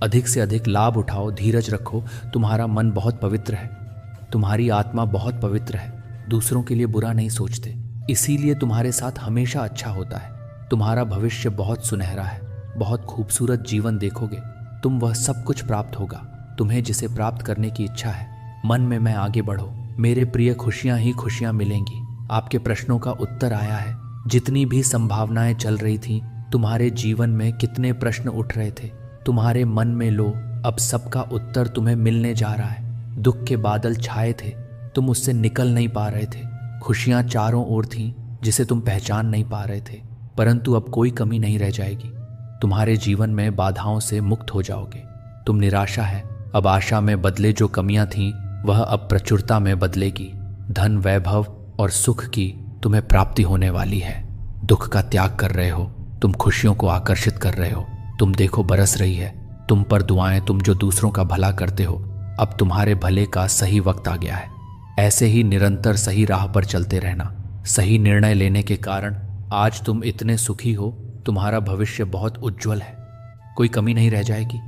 अधिक से अधिक लाभ उठाओ, धीरज रखो। तुम्हारा मन बहुत पवित्र है, तुम्हारी आत्मा बहुत पवित्र है, दूसरों के लिए बुरा नहीं सोचते, इसीलिए तुम्हारे साथ हमेशा अच्छा होता है। तुम्हारा भविष्य बहुत सुनहरा है, बहुत खूबसूरत जीवन देखोगे। तुम वह सब कुछ प्राप्त होगा तुम्हें जिसे प्राप्त करने की इच्छा है। मन में मैं आगे बढ़ो मेरे प्रिय, खुशियां ही खुशियां मिलेंगी। आपके प्रश्नों का उत्तर आया है। जितनी भी संभावनाएं चल रही थी, तुम्हारे जीवन में कितने प्रश्न उठ रहे थे, तुम्हारे मन में लो, अब सबका उत्तर तुम्हें मिलने जा रहा है। दुख के बादल छाए थे, तुम उससे निकल नहीं पा रहे थे। खुशियां चारों ओर थीं जिसे तुम पहचान नहीं पा रहे थे, परंतु अब कोई कमी नहीं रह जाएगी। तुम्हारे जीवन में बाधाओं से मुक्त हो जाओगे। तुम निराशा है, अब आशा में बदले जो कमियां थीं वह अब प्रचुरता में बदलेगी। धन, वैभव और सुख की तुम्हें प्राप्ति होने वाली है। दुख का त्याग कर रहे हो, तुम खुशियों को आकर्षित कर रहे हो। तुम देखो बरस रही है तुम पर दुआएं। तुम जो दूसरों का भला करते हो, अब तुम्हारे भले का सही वक्त आ गया है। ऐसे ही निरंतर सही राह पर चलते रहना। सही निर्णय लेने के कारण आज तुम इतने सुखी हो। तुम्हारा भविष्य बहुत उज्जवल है, कोई कमी नहीं रह जाएगी।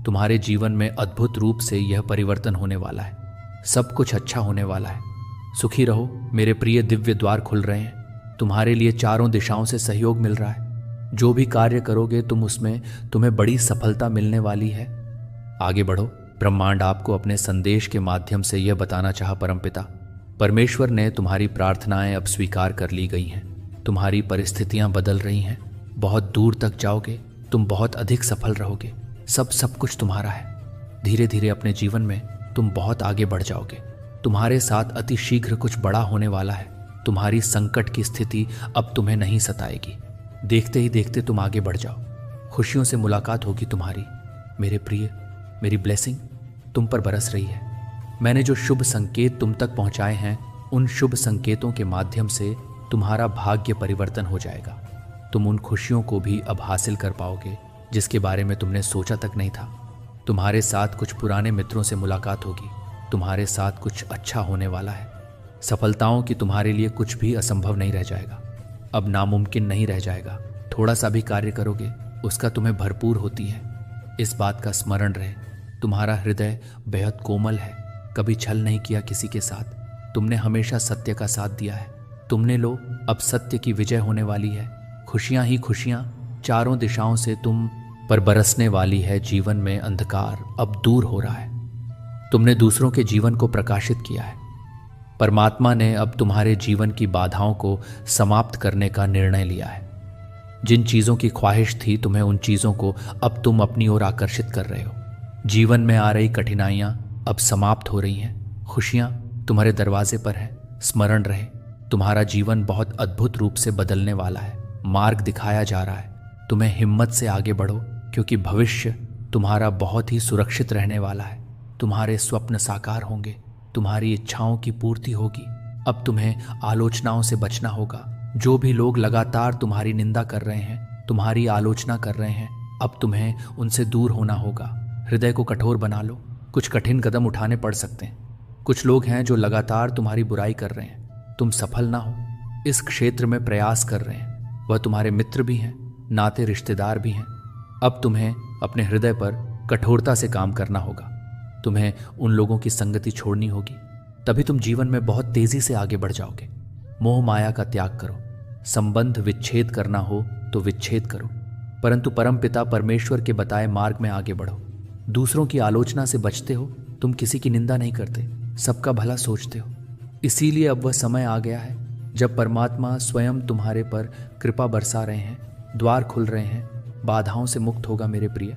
तुम्हारे जीवन में अद्भुत रूप से यह परिवर्तन होने वाला है। सब कुछ अच्छा होने वाला है। सुखी रहो मेरे प्रिय। दिव्य द्वार खुल रहे हैं तुम्हारे लिए, चारों दिशाओं से सहयोग मिल रहा है। जो भी कार्य करोगे तुम उसमें तुम्हें बड़ी सफलता मिलने वाली है। आगे बढ़ो। ब्रह्मांड आपको अपने संदेश के माध्यम से यह बताना चाहा, परमपिता परमेश्वर ने तुम्हारी प्रार्थनाएं अब स्वीकार कर ली गई हैं। तुम्हारी परिस्थितियां बदल रही हैं। बहुत दूर तक जाओगे, तुम बहुत अधिक सफल रहोगे। सब कुछ तुम्हारा है। धीरे धीरे अपने जीवन में तुम बहुत आगे बढ़ जाओगे। तुम्हारे साथ अति शीघ्र कुछ बड़ा होने वाला है। तुम्हारी संकट की स्थिति अब तुम्हें नहीं सताएगी। देखते ही देखते तुम आगे बढ़ जाओ। खुशियों से मुलाकात होगी तुम्हारी। मेरे प्रिय, मेरी ब्लेसिंग तुम पर बरस रही है। मैंने जो शुभ संकेत तुम तक पहुंचाए हैं, उन शुभ संकेतों के माध्यम से तुम्हारा भाग्य परिवर्तन हो जाएगा। तुम उन खुशियों को भी अब हासिल कर पाओगे जिसके बारे में तुमने सोचा तक नहीं था। तुम्हारे साथ कुछ पुराने मित्रों से मुलाकात होगी। तुम्हारे साथ कुछ अच्छा होने वाला है। सफलताओं की तुम्हारे लिए कुछ भी असंभव नहीं रह जाएगा। अब नामुमकिन नहीं रह जाएगा। थोड़ा सा भी कार्य करोगे उसका तुम्हें भरपूर होती है। इस बात का स्मरण रहे, तुम्हारा हृदय बेहद कोमल है। कभी छल नहीं किया किसी के साथ। तुमने हमेशा सत्य का साथ दिया है। तुमने लो, अब सत्य की विजय होने वाली है। खुशियां ही खुशियां चारों दिशाओं से तुम पर बरसने वाली है। जीवन में अंधकार अब दूर हो रहा है। तुमने दूसरों के जीवन को प्रकाशित किया है। परमात्मा ने अब तुम्हारे जीवन की बाधाओं को समाप्त करने का निर्णय लिया है। जिन चीज़ों की ख्वाहिश थी तुम्हें, उन चीज़ों को अब तुम अपनी ओर आकर्षित कर रहे हो। जीवन में आ रही कठिनाइयां अब समाप्त हो रही हैं। खुशियां तुम्हारे दरवाजे पर है। स्मरण रहे, तुम्हारा जीवन बहुत अद्भुत रूप से बदलने वाला है। मार्ग दिखाया जा रहा है। तुम्हें हिम्मत से आगे बढ़ो, क्योंकि भविष्य तुम्हारा बहुत ही सुरक्षित रहने वाला है। तुम्हारे स्वप्न साकार होंगे। तुम्हारी इच्छाओं की पूर्ति होगी। अब तुम्हें आलोचनाओं से बचना होगा। जो भी लोग लगातार तुम्हारी निंदा कर रहे हैं, तुम्हारी आलोचना कर रहे हैं, अब तुम्हें उनसे दूर होना होगा। हृदय को कठोर बना लो। कुछ कठिन कदम उठाने पड़ सकते हैं। कुछ लोग हैं जो लगातार तुम्हारी बुराई कर रहे हैं। तुम सफल ना हो, इस क्षेत्र में प्रयास कर रहे हैं। वह तुम्हारे मित्र भी हैं, नाते रिश्तेदार भी हैं। अब तुम्हें अपने हृदय पर कठोरता से काम करना होगा। तुम्हें उन लोगों की संगति छोड़नी होगी, तभी तुम जीवन में बहुत तेजी से आगे बढ़ जाओगे। मोह माया का त्याग करो। संबंध विच्छेद करना हो तो विच्छेद करो। परंतु परमपिता परमेश्वर के बताए मार्ग में आगे बढ़ो। दूसरों की आलोचना से बचते हो, तुम किसी की निंदा नहीं करते, सबका भला सोचते हो। इसीलिए अब वह समय आ गया है जब परमात्मा स्वयं तुम्हारे पर कृपा बरसा रहे हैं, द्वार खुल रहे हैं, बाधाओं से मुक्त होगा मेरे प्रिय,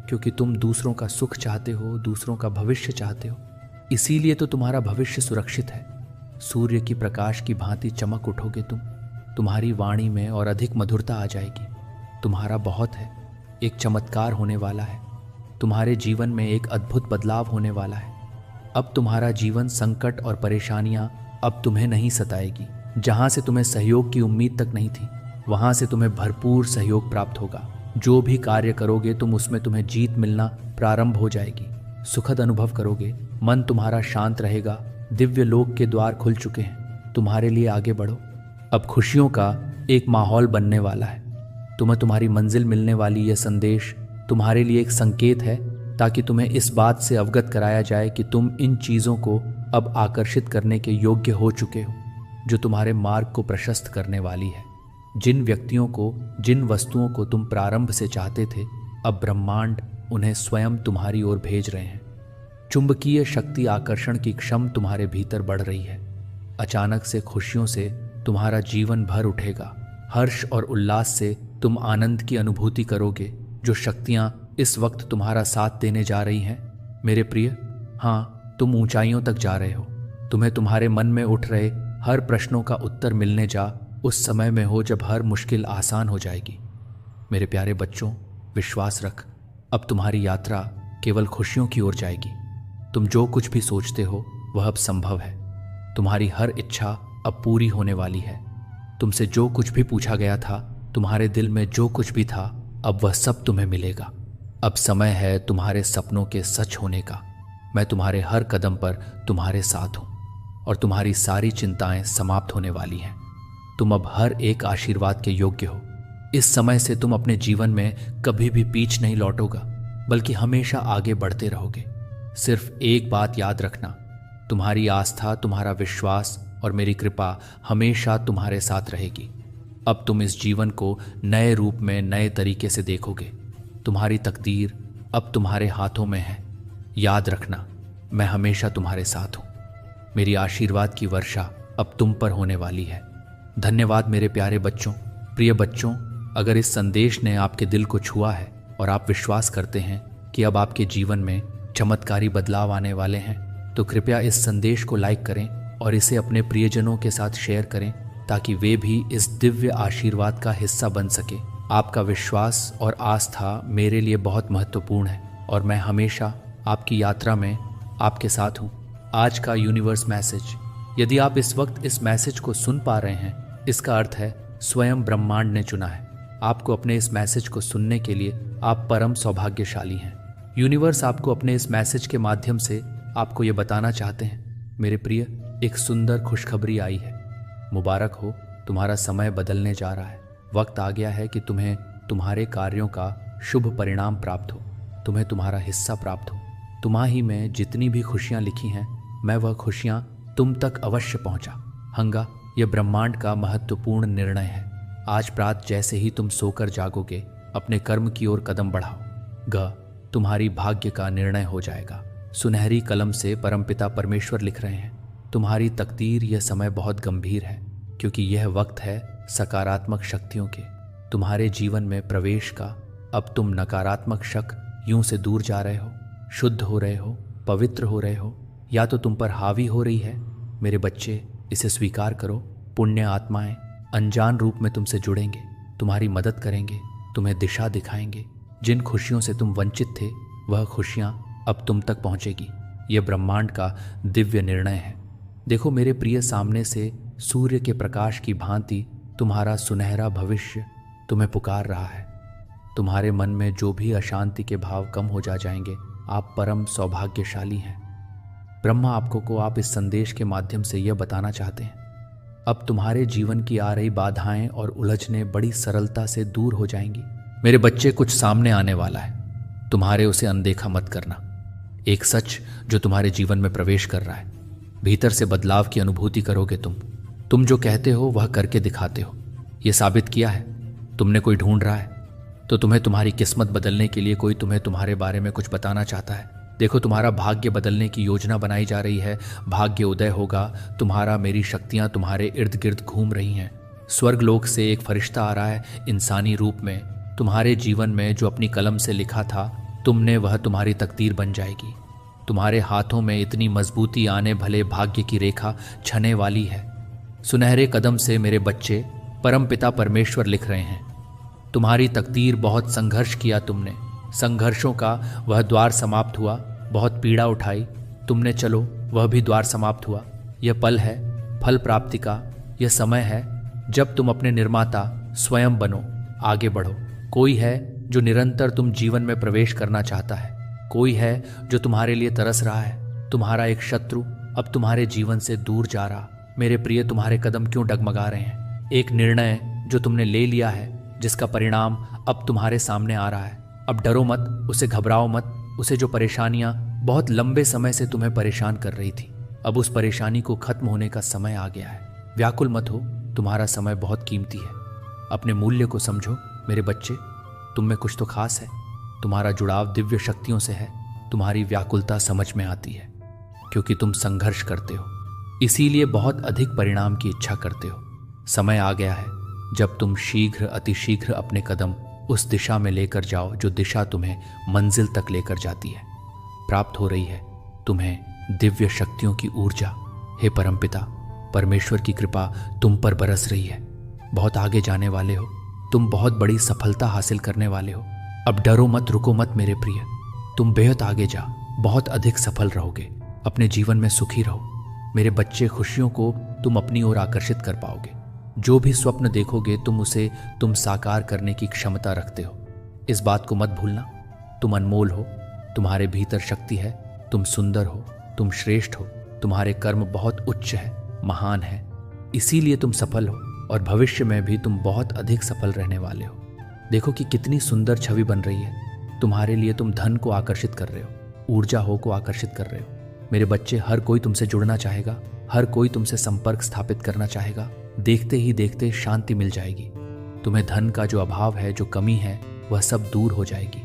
क्योंकि तुम दूसरों का सुख चाहते हो, दूसरों का भविष्य चाहते हो। इसीलिए तो तुम्हारा भविष्य सुरक्षित है। सूर्य की प्रकाश की भांति चमक उठोगे तुम। तुम्हारी वाणी में और अधिक मधुरता आ जाएगी। तुम्हारा बहुत है, एक चमत्कार होने वाला है। तुम्हारे जीवन में एक अद्भुत बदलाव होने वाला है। अब तुम्हारा जीवन संकट और परेशानियां अब तुम्हें नहीं सताएगी। जहां से तुम्हें सहयोग की उम्मीद तक नहीं थी, वहां से तुम्हें भरपूर सहयोग प्राप्त होगा। जो भी कार्य करोगे तुम उसमें तुम्हें जीत मिलना प्रारंभ हो जाएगी। सुखद अनुभव करोगे, मन तुम्हारा शांत रहेगा। दिव्य लोक के द्वार खुल चुके हैं, तुम्हारे लिए आगे बढ़ो। अब खुशियों का एक माहौल बनने वाला है। तुम्हें तुम्हारी मंजिल मिलने वाली यह संदेश तुम्हारे लिए एक संकेत है, ताकि तुम्हें इस बात से अवगत कराया जाए कि तुम इन चीज़ों को अब आकर्षित करने के योग्य हो चुके हो, जो तुम्हारे मार्ग को प्रशस्त करने वाली है। जिन व्यक्तियों को, जिन वस्तुओं को तुम प्रारंभ से चाहते थे, अब ब्रह्मांड उन्हें स्वयं तुम्हारी ओर भेज रहे हैं। चुंबकीय शक्ति आकर्षण की क्षम तुम्हारे भीतर बढ़ रही है। अचानक से खुशियों से तुम्हारा जीवन भर उठेगा। हर्ष और उल्लास से तुम आनंद की अनुभूति करोगे। जो शक्तियां इस वक्त तुम्हारा साथ देने जा रही हैं, मेरे प्रिय, हाँ, तुम ऊंचाइयों तक जा रहे हो। तुम्हें तुम्हारे मन में उठ रहे हर प्रश्नों का उत्तर मिलने जा उस समय में हो जब हर मुश्किल आसान हो जाएगी। मेरे प्यारे बच्चों, विश्वास रख, अब तुम्हारी यात्रा केवल खुशियों की ओर जाएगी। तुम जो कुछ भी सोचते हो वह अब संभव है। तुम्हारी हर इच्छा अब पूरी होने वाली है। तुमसे जो कुछ भी पूछा गया था, तुम्हारे दिल में जो कुछ भी था, अब वह सब तुम्हें मिलेगा। अब समय है तुम्हारे सपनों के सच होने का। मैं तुम्हारे हर कदम पर तुम्हारे साथ हूं और तुम्हारी सारी चिंताएं समाप्त होने वाली हैं। तुम अब हर एक आशीर्वाद के योग्य हो। इस समय से तुम अपने जीवन में कभी भी पीछ नहीं लौटोगा, बल्कि हमेशा आगे बढ़ते रहोगे। सिर्फ एक बात याद रखना, तुम्हारी आस्था, तुम्हारा विश्वास और मेरी कृपा हमेशा तुम्हारे साथ रहेगी। अब तुम इस जीवन को नए रूप में, नए तरीके से देखोगे। तुम्हारी तकदीर अब तुम्हारे हाथों में है। याद रखना, मैं हमेशा तुम्हारे साथ हूं। मेरी आशीर्वाद की वर्षा अब तुम पर होने वाली है। धन्यवाद मेरे प्यारे बच्चों। प्रिय बच्चों, अगर इस संदेश ने आपके दिल को छुआ है और आप विश्वास करते हैं कि अब आपके जीवन में चमत्कारी बदलाव आने वाले हैं, तो कृपया इस संदेश को लाइक करें और इसे अपने प्रियजनों के साथ शेयर करें, ताकि वे भी इस दिव्य आशीर्वाद का हिस्सा बन सके। आपका विश्वास और आस्था मेरे लिए बहुत महत्वपूर्ण है और मैं हमेशा आपकी यात्रा में आपके साथ हूँ। आज का यूनिवर्स मैसेज, यदि आप इस वक्त इस मैसेज को सुन पा रहे हैं, इसका अर्थ है स्वयं ब्रह्मांड ने चुना है आपको अपने इस मैसेज को सुनने के लिए। आप परम सौभाग्यशाली हैं। यूनिवर्स आपको अपने इस मैसेज के माध्यम से आपको ये बताना चाहते हैं, मेरे प्रिय, एक सुंदर खुशखबरी आई है। मुबारक हो, तुम्हारा समय बदलने जा रहा है। वक्त आ गया है कि तुम्हें तुम्हारे कार्यों का शुभ परिणाम प्राप्त हो, तुम्हें तुम्हारा हिस्सा प्राप्त हो। तुम्हारी में जितनी भी खुशियाँ लिखी हैं, मैं वह खुशियाँ तुम तक अवश्य पहुँचा हंगा। यह ब्रह्मांड का महत्वपूर्ण निर्णय है। आज रात जैसे ही तुम सोकर जागोगे, अपने कर्म की ओर कदम बढ़ाओ। तुम्हारी भाग्य का निर्णय हो जाएगा। सुनहरी कलम से परमपिता परमेश्वर लिख रहे हैं, तुम्हारी तकदीर यह समय बहुत गंभीर है, क्योंकि यह वक्त है सकारात्मक शक्तियों के तुम्हारे जीवन में प्रवेश का। अब तुम नकारात्मक शक यूं से दूर जा रहे हो, शुद्ध हो रहे हो, पवित्र हो रहे हो, या तो तुम पर हावी हो रही है। मेरे बच्चे, इसे स्वीकार करो। पुण्य आत्माएं अनजान रूप में तुमसे जुड़ेंगे, तुम्हारी मदद करेंगे, तुम्हें दिशा दिखाएंगे। जिन खुशियों से तुम वंचित थे, वह खुशियां अब तुम तक पहुंचेगी। यह ब्रह्मांड का दिव्य निर्णय है। देखो मेरे प्रिय, सामने से सूर्य के प्रकाश की भांति तुम्हारा सुनहरा भविष्य तुम्हें पुकार रहा है। तुम्हारे मन में जो भी अशांति के भाव कम हो जाएंगे। आप परम सौभाग्यशाली हैं। ब्रह्मा आपको को आप इस संदेश के माध्यम से यह बताना चाहते हैं, अब तुम्हारे जीवन की आ रही बाधाएं और उलझनें बड़ी सरलता से दूर हो जाएंगी। मेरे बच्चे, कुछ सामने आने वाला है, तुम्हारे उसे अनदेखा मत करना। एक सच जो तुम्हारे जीवन में प्रवेश कर रहा है। भीतर से बदलाव की अनुभूति करोगे तुम जो कहते हो वह करके दिखाते हो। यह साबित किया है। तुमने कोई ढूंढ रहा है, तो तुम्हें तुम्हारी किस्मत बदलने के लिए कोई तुम्हें तुम्हारे बारे में कुछ बताना चाहता है। देखो, तुम्हारा भाग्य बदलने की योजना बनाई जा रही है। भाग्य उदय होगा तुम्हारा। मेरी शक्तियां तुम्हारे इर्द गिर्द घूम रही हैं। स्वर्गलोक से एक फरिश्ता आ रहा है इंसानी रूप में। तुम्हारे जीवन में जो अपनी कलम से लिखा था तुमने, वह तुम्हारी तकदीर बन जाएगी। तुम्हारे हाथों में इतनी मजबूती आने भले भाग्य की रेखा छने वाली है। सुनहरे कदम से मेरे बच्चे परमपिता परमेश्वर लिख रहे हैं। तुम्हारी तकदीर, बहुत संघर्ष किया तुमने, संघर्षों का वह द्वार समाप्त हुआ। बहुत पीड़ा उठाई तुमने, चलो वह भी द्वार समाप्त हुआ। यह पल है फल प्राप्ति का। यह समय है जब तुम अपने निर्माता स्वयं बनो, आगे बढ़ो। कोई है जो निरंतर तुम जीवन में प्रवेश करना चाहता है। कोई है जो तुम्हारे लिए तरस रहा है। तुम्हारा एक शत्रु अब तुम्हारे जीवन से दूर जा रहा। मेरे प्रिय, तुम्हारे कदम क्यों डगमगा रहे हैं? एक निर्णय जो तुमने ले लिया है, जिसका परिणाम अब तुम्हारे सामने आ रहा है। अब डरो मत, उसे घबराओ मत। उसे जो परेशानियां बहुत लंबे समय से तुम्हें परेशान कर रही थी, अब उस परेशानी को खत्म होने का समय आ गया है। व्याकुल मत हो, तुम्हारा समय बहुत कीमती है। अपने मूल्य को समझो मेरे बच्चे। तुम में कुछ तो खास है। तुम्हारा जुड़ाव दिव्य शक्तियों से है। तुम्हारी व्याकुलता समझ में आती है क्योंकि तुम संघर्ष करते हो, इसीलिए बहुत अधिक परिणाम की इच्छा करते हो। समय आ गया है जब तुम शीघ्र, अतिशीघ्र अपने कदम उस दिशा में लेकर जाओ जो दिशा तुम्हें मंजिल तक लेकर जाती है। प्राप्त हो रही है तुम्हें दिव्य शक्तियों की ऊर्जा। हे परमपिता परमेश्वर की कृपा तुम पर बरस रही है। बहुत आगे जाने वाले हो तुम, बहुत बड़ी सफलता हासिल करने वाले हो। अब डरो मत, रुको मत मेरे प्रिय। तुम बेहद आगे जा, बहुत अधिक सफल रहोगे। अपने जीवन में सुखी रहो मेरे बच्चे। खुशियों को तुम अपनी ओर आकर्षित कर पाओगे। जो भी स्वप्न देखोगे तुम साकार करने की क्षमता रखते हो। इस बात को मत भूलना। तुम अनमोल हो, तुम्हारे भीतर शक्ति है। तुम सुंदर हो, तुम श्रेष्ठ हो। तुम्हारे कर्म बहुत उच्च है, महान है, इसीलिए तुम सफल हो और भविष्य में भी तुम बहुत अधिक सफल रहने वाले हो। देखो कि कितनी सुंदर छवि बन रही है तुम्हारे लिए। तुम धन को आकर्षित कर रहे हो, ऊर्जा हो को आकर्षित कर रहे हो। मेरे बच्चे, हर कोई तुमसे जुड़ना चाहेगा, हर कोई तुमसे संपर्क स्थापित करना चाहेगा। देखते ही देखते शांति मिल जाएगी। तुम्हें धन का जो अभाव है, जो कमी है, वह सब दूर हो जाएगी।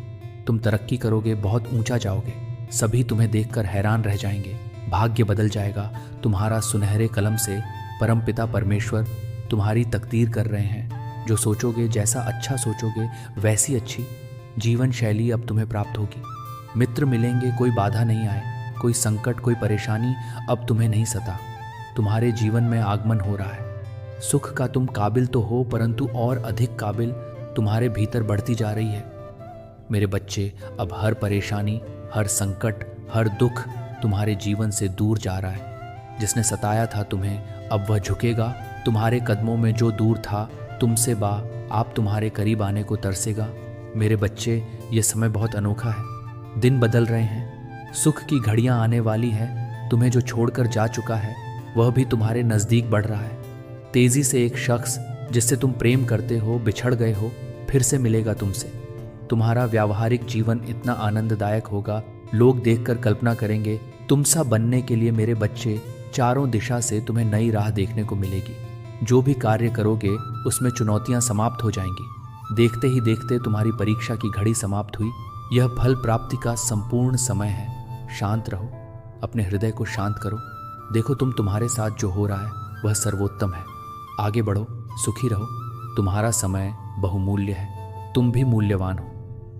तुम तरक्की करोगे, बहुत ऊंचा जाओगे। सभी तुम्हें देखकर हैरान रह जाएंगे। भाग्य बदल जाएगा तुम्हारा। सुनहरे कलम से परमपिता परमेश्वर तुम्हारी तकदीर कर रहे हैं। जो सोचोगे, जैसा अच्छा सोचोगे, वैसी अच्छी जीवन शैली अब तुम्हें प्राप्त होगी। मित्र मिलेंगे, कोई बाधा नहीं आए, कोई संकट, कोई परेशानी अब तुम्हें नहीं सता। तुम्हारे जीवन में आगमन हो रहा है। सुख का तुम काबिल तो हो, परंतु और अधिक काबिल तुम्हारे भीतर बढ़ती जा रही है। मेरे बच्चे, अब हर परेशानी, हर संकट, हर दुख तुम्हारे जीवन से दूर जा रहा है। जिसने सताया था तुम्हें, अब वह झुकेगा तुम्हारे कदमों में। जो दूर था तुमसे आप तुम्हारे करीब आने को तरसेगा। मेरे बच्चे, ये समय बहुत अनोखा है। दिन बदल रहे हैं, सुख की घड़ियां आने वाली हैं। तुम्हें जो छोड़कर जा चुका है वह भी तुम्हारे नजदीक बढ़ रहा है। तेजी से एक शख्स जिससे तुम प्रेम करते हो, बिछड़ गए हो, फिर से मिलेगा तुमसे। तुम्हारा व्यावहारिक जीवन इतना आनंददायक होगा, लोग देखकर कल्पना करेंगे तुम सा बनने के लिए। मेरे बच्चे, चारों दिशा से तुम्हें नई राह देखने को मिलेगी। जो भी कार्य करोगे उसमें चुनौतियां समाप्त हो जाएंगी। देखते ही देखते तुम्हारी परीक्षा की घड़ी समाप्त हुई। यह फल प्राप्ति का संपूर्ण समय है। शांत रहो, अपने हृदय को शांत करो। देखो, तुम्हारे साथ जो हो रहा है वह सर्वोत्तम है। आगे बढ़ो, सुखी रहो। तुम्हारा समय बहुमूल्य है, तुम भी मूल्यवान हो।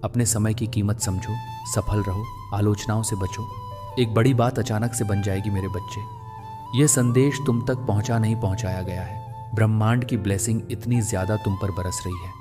अपने समय की कीमत समझो, सफल रहो, आलोचनाओं से बचो। एक बड़ी बात अचानक से बन जाएगी मेरे बच्चे। यह संदेश तुम तक नहीं पहुंचाया गया है। ब्रह्मांड की ब्लेसिंग इतनी ज्यादा तुम पर बरस रही है।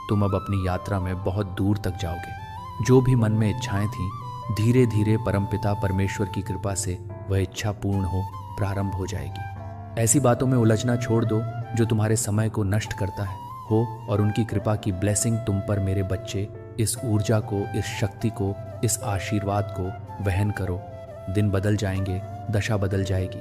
तुम अब अपनी यात्रा में बहुत दूर तक जाओगे। जो भी मन में इच्छाएं थीं, धीरे धीरे परमपिता परमेश्वर की कृपा से वह इच्छा पूर्ण हो प्रारंभ हो जाएगी। ऐसी बातों में उलझना छोड़ दो जो तुम्हारे समय को नष्ट करता है हो, और उनकी कृपा की ब्लेसिंग तुम पर मेरे बच्चे। इस ऊर्जा को, इस शक्ति को, इस आशीर्वाद को वहन करो। दिन बदल जाएंगे, दशा बदल जाएगी।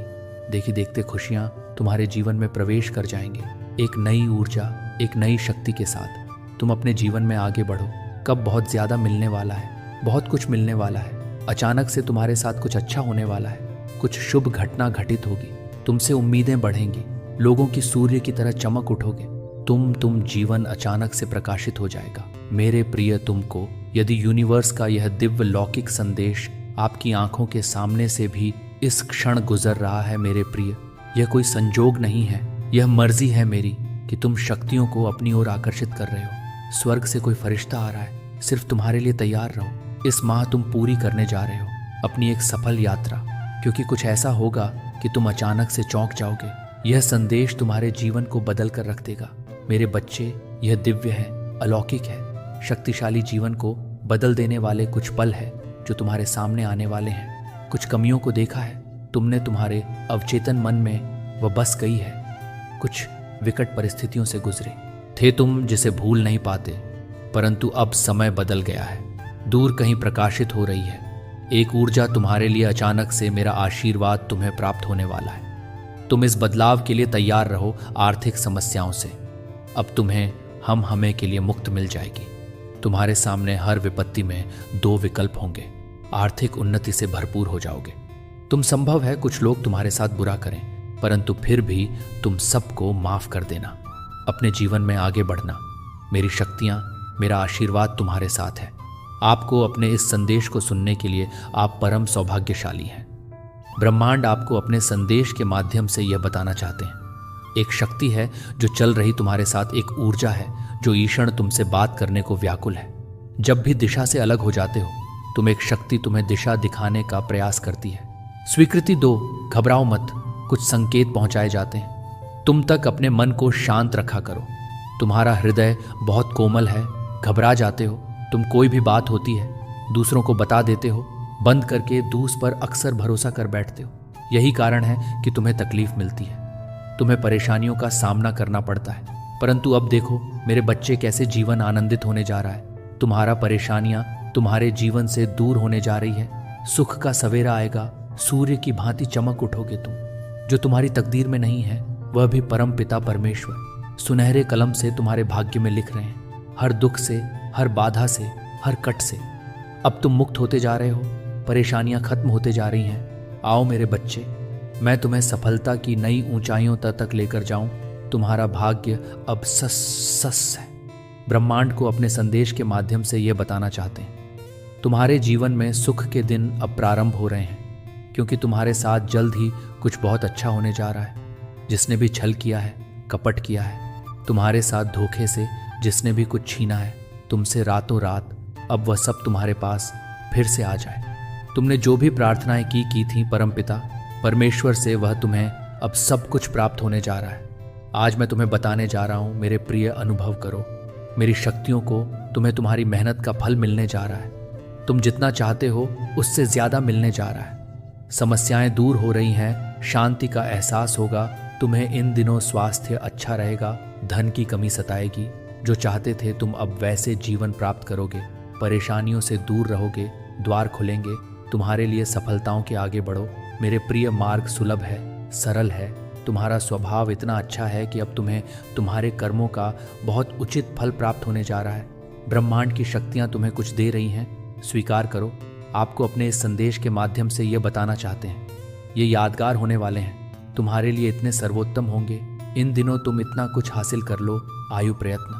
देखते देखते खुशियां तुम्हारे जीवन में प्रवेश कर जाएंगे। एक नई ऊर्जा, एक नई शक्ति के साथ तुम अपने जीवन में आगे बढ़ो। कब बहुत ज्यादा मिलने वाला है, बहुत कुछ मिलने वाला है। अचानक से तुम्हारे साथ कुछ अच्छा होने वाला है। कुछ शुभ घटना घटित होगी। तुमसे उम्मीदें बढ़ेंगी। लोगों की सूर्य की तरह चमक उठोगे। तुम जीवन अचानक से प्रकाशित हो जाएगा। मेरे प्रिय, तुमको यदि यूनिवर्स का यह दिव्य लौकिक संदेश आपकी आंखों के सामने से भी इस क्षण गुजर रहा है, मेरे प्रिय, यह कोई संजोग नहीं है, यह मर्जी है मेरी कि तुम शक्तियों को अपनी ओर आकर्षित कर रहे हो। स्वर्ग से कोई फरिश्ता आ रहा है, सिर्फ तुम्हारे लिए तैयार रहो। इस माह तुम पूरी करने जा रहे हो अपनी एक सफल यात्रा, क्योंकि कुछ ऐसा होगा कि तुम अचानक से चौंक जाओगे। यह संदेश तुम्हारे जीवन को बदल कर रख देगा। मेरे बच्चे, यह दिव्य है, अलौकिक है, शक्तिशाली जीवन को बदल देने वाले कुछ पल है जो तुम्हारे सामने आने वाले हैं। कुछ कमियों को देखा है तुमने, तुम्हारे अवचेतन मन में वह बस गई है। कुछ विकट परिस्थितियों से गुजरे थे तुम, जिसे भूल नहीं पाते, परंतु अब समय बदल गया है। दूर कहीं प्रकाशित हो रही है एक ऊर्जा तुम्हारे लिए। अचानक से मेरा आशीर्वाद तुम्हें प्राप्त होने वाला है। तुम इस बदलाव के लिए तैयार रहो। आर्थिक समस्याओं से अब तुम्हें हमें के लिए मुक्त मिल जाएगी। तुम्हारे सामने हर विपत्ति में 2 विकल्प होंगे। आर्थिक उन्नति से भरपूर हो जाओगे। तुम संभव है कुछ लोग तुम्हारे साथ बुरा करें, परंतु फिर भी तुम सबको माफ कर देना, अपने जीवन में आगे बढ़ना। मेरी शक्तियां, मेरा आशीर्वाद तुम्हारे साथ है। आपको अपने इस संदेश को सुनने के लिए आप परम सौभाग्यशाली हैं। ब्रह्मांड आपको अपने संदेश के माध्यम से यह बताना चाहते हैं। एक शक्ति है जो चल रही तुम्हारे साथ, एक ऊर्जा है जो ईशण तुमसे बात करने को व्याकुल है। जब भी दिशा से अलग हो जाते हो तुम, एक शक्ति तुम्हें दिशा दिखाने का प्रयास करती है। स्वीकृति दो, घबराओ मत। कुछ संकेत पहुंचाए जाते हैं। तुम तक अपने मन को शांत रखा करो। तुम्हारा हृदय बहुत कोमल है। घबरा जाते हो तुम, कोई भी बात होती है दूसरों को बता देते हो, बंद करके दूसरों पर अक्सर भरोसा कर बैठते हो। यही कारण है कि तुम्हें तकलीफ मिलती है, तुम्हें परेशानियों का सामना करना पड़ता है। परंतु अब देखो मेरे बच्चे, कैसे जीवन आनंदित होने जा रहा है। तुम्हारा परेशानियां तुम्हारे जीवन से दूर होने जा रही है। सुख का सवेरा आएगा। सूर्य की भांति चमक उठोगे तुम। जो तुम्हारी तकदीर में नहीं है वह भी परम पिता परमेश्वर सुनहरे कलम से तुम्हारे भाग्य में लिख रहे हैं। हर दुख से, हर बाधा से, हर कट से अब तुम मुक्त होते जा रहे हो। परेशानियां खत्म होते जा रही हैं। आओ मेरे बच्चे, मैं तुम्हें सफलता की नई ऊंचाइयों तक लेकर जाऊं। तुम्हारा भाग्य अब सस है। ब्रह्मांड को अपने संदेश के माध्यम से यह बताना चाहते हैं, तुम्हारे जीवन में सुख के दिन अब प्रारंभ हो रहे हैं, क्योंकि तुम्हारे साथ जल्द ही कुछ बहुत अच्छा होने जा रहा है। जिसने भी छल किया है, कपट किया है तुम्हारे साथ, धोखे से जिसने भी कुछ छीना है तुमसे रातों रात, अब वह सब तुम्हारे पास फिर से आ जाए। तुमने जो भी प्रार्थनाएं की थी परमपिता परमेश्वर से, वह तुम्हें अब सब कुछ प्राप्त होने जा रहा है। आज मैं तुम्हें बताने जा रहा हूं, मेरे प्रिय, अनुभव करो मेरी शक्तियों को। तुम्हें तुम्हारी मेहनत का फल मिलने जा रहा है। तुम जितना चाहते हो उससे ज्यादा मिलने जा रहा है। समस्याएं दूर हो रही हैं, शांति का एहसास होगा। तुम्हें इन दिनों स्वास्थ्य अच्छा रहेगा, धन की कमी सताएगी। जो चाहते थे तुम अब वैसे जीवन प्राप्त करोगे। परेशानियों से दूर रहोगे, द्वार खुलेंगे तुम्हारे लिए। सफलताओं के आगे बढ़ो मेरे प्रिय। मार्ग सुलभ है, सरल है। तुम्हारा स्वभाव इतना अच्छा है कि अब तुम्हें तुम्हारे कर्मों का बहुत उचित फल प्राप्त होने जा रहा है। ब्रह्मांड की शक्तियां तुम्हें कुछ दे रही हैं, स्वीकार करो। आपको अपने इस संदेश के माध्यम से ये बताना चाहते हैं, ये यादगार होने वाले हैं, तुम्हारे लिए इतने सर्वोत्तम होंगे। इन दिनों तुम इतना कुछ हासिल कर लो। आयु प्रयत्न,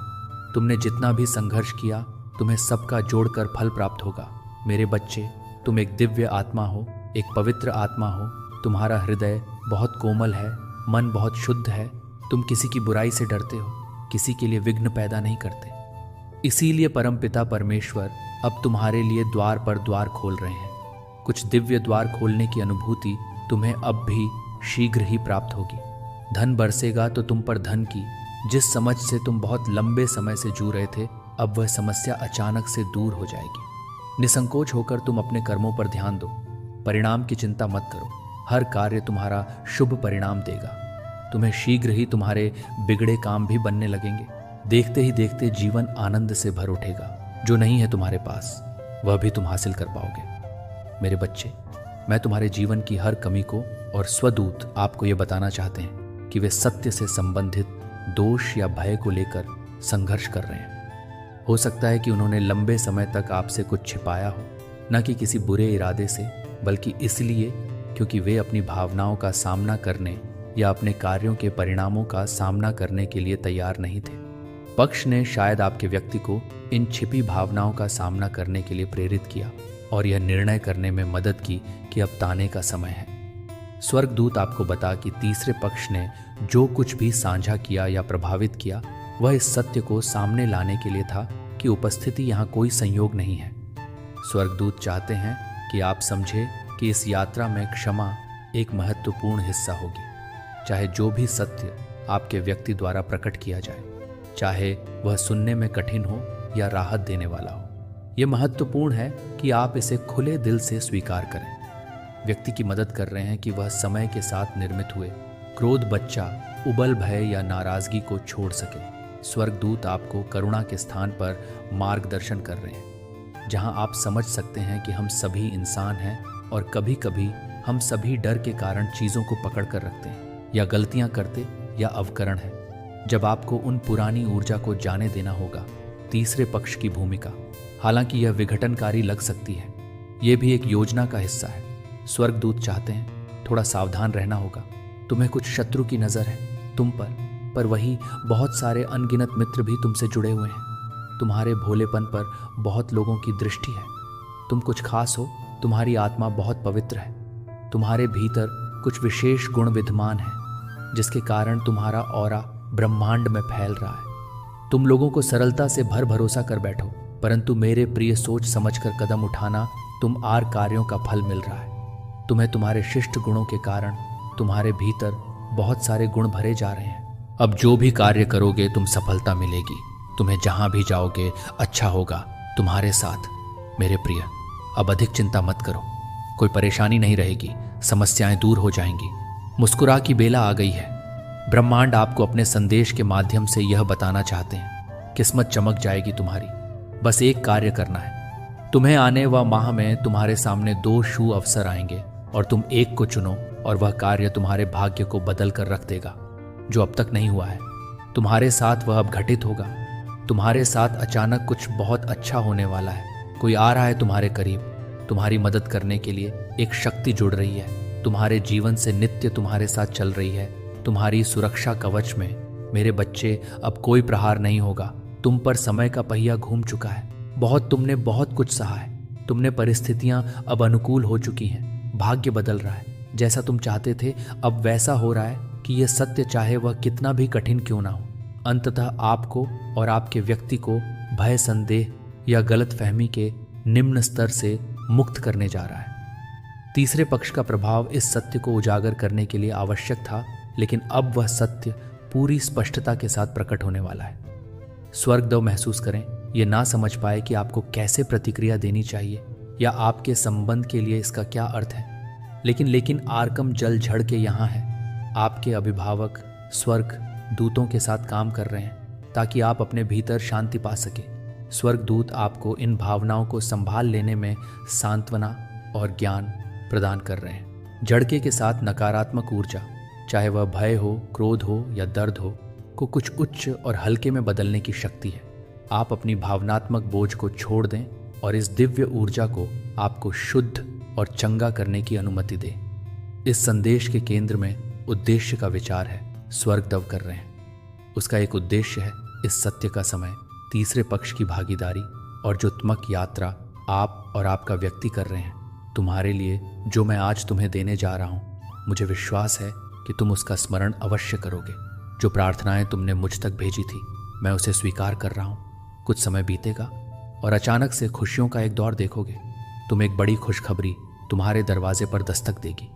तुमने जितना भी संघर्ष किया तुम्हें सबका जोड़कर फल प्राप्त होगा। मेरे बच्चे, तुम एक दिव्य आत्मा हो, एक पवित्र आत्मा हो। तुम्हारा हृदय बहुत कोमल है, मन बहुत शुद्ध है। तुम किसी की बुराई से डरते हो, किसी के लिए विघ्न पैदा नहीं करते। इसीलिए परमपिता परमेश्वर अब तुम्हारे लिए द्वार पर द्वार खोल रहे हैं। कुछ दिव्य द्वार खोलने की अनुभूति तुम्हें अब भी शीघ्र ही प्राप्त होगी। धन बरसेगा तो तुम पर धन की जिस समझ से तुम बहुत लंबे समय से जूझ रहे थे, अब वह समस्या अचानक से दूर हो जाएगी। निसंकोच होकर तुम अपने कर्मों पर ध्यान दो। परिणाम की चिंता मत करो, हर कार्य तुम्हारा शुभ परिणाम देगा। तुम्हें शीघ्र ही तुम्हारे बिगड़े काम भी बनने लगेंगे। देखते ही देखते जीवन आनंद से भर उठेगा। जो नहीं है तुम्हारे पास वह भी तुम हासिल कर पाओगे। मेरे बच्चे, मैं तुम्हारे जीवन की हर कमी को और स्वदूत आपको ये बताना चाहते हैं कि वे सत्य से संबंधित दोष या भय को लेकर संघर्ष कर रहे हैं। हो सकता है कि उन्होंने लंबे समय तक आपसे कुछ छिपाया हो, न कि किसी बुरे इरादे से, बल्कि इसलिए क्योंकि वे अपनी भावनाओं का सामना करने या अपने कार्यों के परिणामों का सामना करने के लिए तैयार नहीं थे। पक्ष ने शायद आपके व्यक्ति को इन छिपी भावनाओं का सामना करने के लिए प्रेरित किया और यह निर्णय करने में मदद की कि अब ताने का समय है। स्वर्गदूत आपको बता कि तीसरे पक्ष ने जो कुछ भी साझा किया या प्रभावित किया वह इस सत्य को सामने लाने के लिए था कि उपस्थिति यहाँ कोई संयोग नहीं है। स्वर्गदूत चाहते हैं कि आप समझे कि इस यात्रा में क्षमा एक महत्वपूर्ण हिस्सा होगी, चाहे जो भी सत्य आपके व्यक्ति द्वारा प्रकट किया जाए, चाहे वह सुनने में कठिन हो या राहत देने वाला हो। यह महत्वपूर्ण है कि आप इसे खुले दिल से स्वीकार करें। व्यक्ति की मदद कर रहे हैं कि वह समय के साथ निर्मित हुए क्रोध बच्चा उबल भय या नाराजगी को छोड़ सके। स्वर्गदूत आपको करुणा के स्थान पर मार्गदर्शन कर रहे हैं, जहां आप समझ सकते हैं कि हम सभी इंसान हैं और कभी कभी हम सभी डर के कारण चीज़ों को पकड़ कर रखते हैं या गलतियां करते या अवकरण है। जब आपको उन पुरानी ऊर्जा को जाने देना होगा। तीसरे पक्ष की भूमिका, हालांकि यह विघटनकारी लग सकती है, यह भी एक योजना का हिस्सा है। स्वर्गदूत चाहते हैं थोड़ा सावधान रहना होगा। तुम्हें कुछ शत्रु की नज़र है तुम पर वही बहुत सारे अनगिनत मित्र भी तुमसे जुड़े हुए हैं। तुम्हारे भोलेपन पर बहुत लोगों की दृष्टि है। तुम कुछ खास हो, तुम्हारी आत्मा बहुत पवित्र है। तुम्हारे भीतर कुछ विशेष गुण विद्यमान है जिसके कारण तुम्हारा ऑरा ब्रह्मांड में फैल रहा है। तुम लोगों को सरलता से भरोसा कर बैठो, परंतु मेरे प्रिय सोच समझकर कदम उठाना, तुम आर कार्यों का फल मिल रहा है। तुम्हें तुम्हारे शिष्ट गुणों के कारण तुम्हारे भीतर बहुत सारे गुण भरे जा रहे हैं। अब जो भी कार्य करोगे तुम सफलता मिलेगी। तुम्हें जहां भी जाओगे अच्छा होगा तुम्हारे साथ। मेरे प्रिय, अब अधिक चिंता मत करो, कोई परेशानी नहीं रहेगी, समस्याएं दूर हो जाएंगी। मुस्कुरा की बेला आ गई है। ब्रह्मांड आपको अपने संदेश के माध्यम से यह बताना चाहते हैं, किस्मत चमक जाएगी तुम्हारी। बस एक कार्य करना है। तुम्हें आने व माह में तुम्हारे सामने 2 शुभ अवसर आएंगे और तुम एक को चुनो और वह कार्य तुम्हारे भाग्य को बदल कर रख देगा। जो अब तक नहीं हुआ है तुम्हारे साथ वह अब घटित होगा। तुम्हारे साथ अचानक कुछ बहुत अच्छा होने वाला है। कोई आ रहा है तुम्हारे करीब, तुम्हारी मदद करने के लिए एक शक्ति जुड़ रही है। तुम्हारे जीवन से नित्य तुम्हारे साथ चल रही है। तुम्हारी सुरक्षा कवच में मेरे बच्चे अब कोई प्रहार नहीं होगा। तुम पर समय का पहिया घूम चुका है। तुमने बहुत कुछ सहा है। तुमने परिस्थितियां अब अनुकूल हो चुकी हैं। भाग्य बदल रहा है। जैसा तुम चाहते थे अब वैसा हो रहा है कि यह सत्य चाहे वह कितना भी कठिन क्यों ना हो, अंततः आपको और आपके व्यक्ति को भय, संदेह या गलतफहमी के निम्न स्तर से मुक्त करने जा रहा है। तीसरे पक्ष का प्रभाव इस सत्य को उजागर करने के लिए आवश्यक था, लेकिन अब वह सत्य पूरी स्पष्टता के साथ प्रकट होने वाला है। स्वर्गदेव महसूस करें, ये ना समझ पाए कि आपको कैसे प्रतिक्रिया देनी चाहिए या आपके संबंध के लिए इसका क्या अर्थ है। लेकिन आर्कम जल झड़ के यहाँ है। आपके अभिभावक स्वर्ग दूतों के साथ काम कर रहे हैं ताकि आप अपने भीतर शांति पा सके। स्वर्गदूत आपको इन भावनाओं को संभाल लेने में सांत्वना और ज्ञान प्रदान कर रहे हैं। झड़के के साथ नकारात्मक ऊर्जा, चाहे वह भय हो, क्रोध हो या दर्द हो, को कुछ उच्च और हल्के में बदलने की शक्ति है। आप अपनी भावनात्मक बोझ को छोड़ दें और इस दिव्य ऊर्जा को आपको शुद्ध और चंगा करने की अनुमति दें। इस संदेश के केंद्र में उद्देश्य का विचार है। स्वर्गदेव कर रहे हैं। उसका एक उद्देश्य है इस सत्य का समय, तीसरे पक्ष की भागीदारी और जो त्मक यात्रा आप और आपका व्यक्ति कर रहे हैं तुम्हारे लिए, जो मैं आज तुम्हें देने जा रहा हूं। मुझे विश्वास है कि तुम उसका स्मरण अवश्य करोगे। जो प्रार्थनाएं तुमने मुझ तक भेजी थी मैं उसे स्वीकार कर रहा हूं। कुछ समय बीतेगा और अचानक से खुशियों का एक दौर देखोगे। तुम एक बड़ी खुशखबरी तुम्हारे दरवाजे पर दस्तक देगी।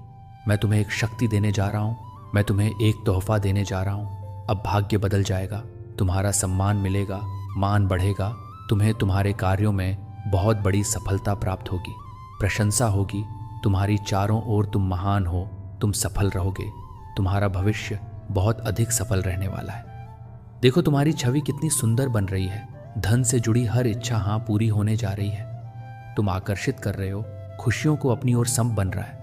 मैं तुम्हें एक शक्ति देने जा रहा हूं। मैं तुम्हें एक तोहफा देने जा रहा हूं। अब भाग्य बदल जाएगा। तुम्हारा सम्मान मिलेगा, मान बढ़ेगा। तुम्हें तुम्हारे कार्यों में बहुत बड़ी सफलता प्राप्त होगी, प्रशंसा होगी। तुम्हारी चारों ओर तुम महान हो, तुम सफल रहोगे। तुम्हारा भविष्य बहुत अधिक सफल रहने वाला है। देखो तुम्हारी छवि कितनी सुंदर बन रही है। धन से जुड़ी हर इच्छा पूरी होने जा रही है। तुम आकर्षित कर रहे हो। खुशियों को अपनी ओर सम बन रहा है।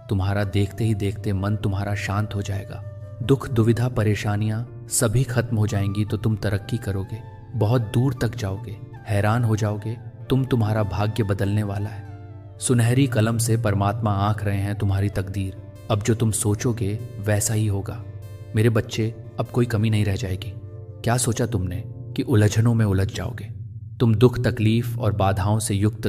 तुम्हारा देखते ही देखते मन तुम्हारा शांत हो जाएगा। दुख, दुविधा, परेशानियां सभी खत्म हो जाएंगी तो तुम तरक्की करोगे, बहुत दूर तक जाओगे, हैरान हो जाओगे। तुम्हारा भाग्य बदलने वाला है। सुनहरी कलम से परमात्मा आंक रहे हैं तुम्हारी तकदीर। अब जो तुम सोचोगे वैसा ही होगा। मेरे बच्चे, अब कोई कमी नहीं रह जाएगी। क्या सोचा तुमने कि उलझनों में उलझ जाओगे? तुम दुख, तकलीफ और बाधाओं से युक्त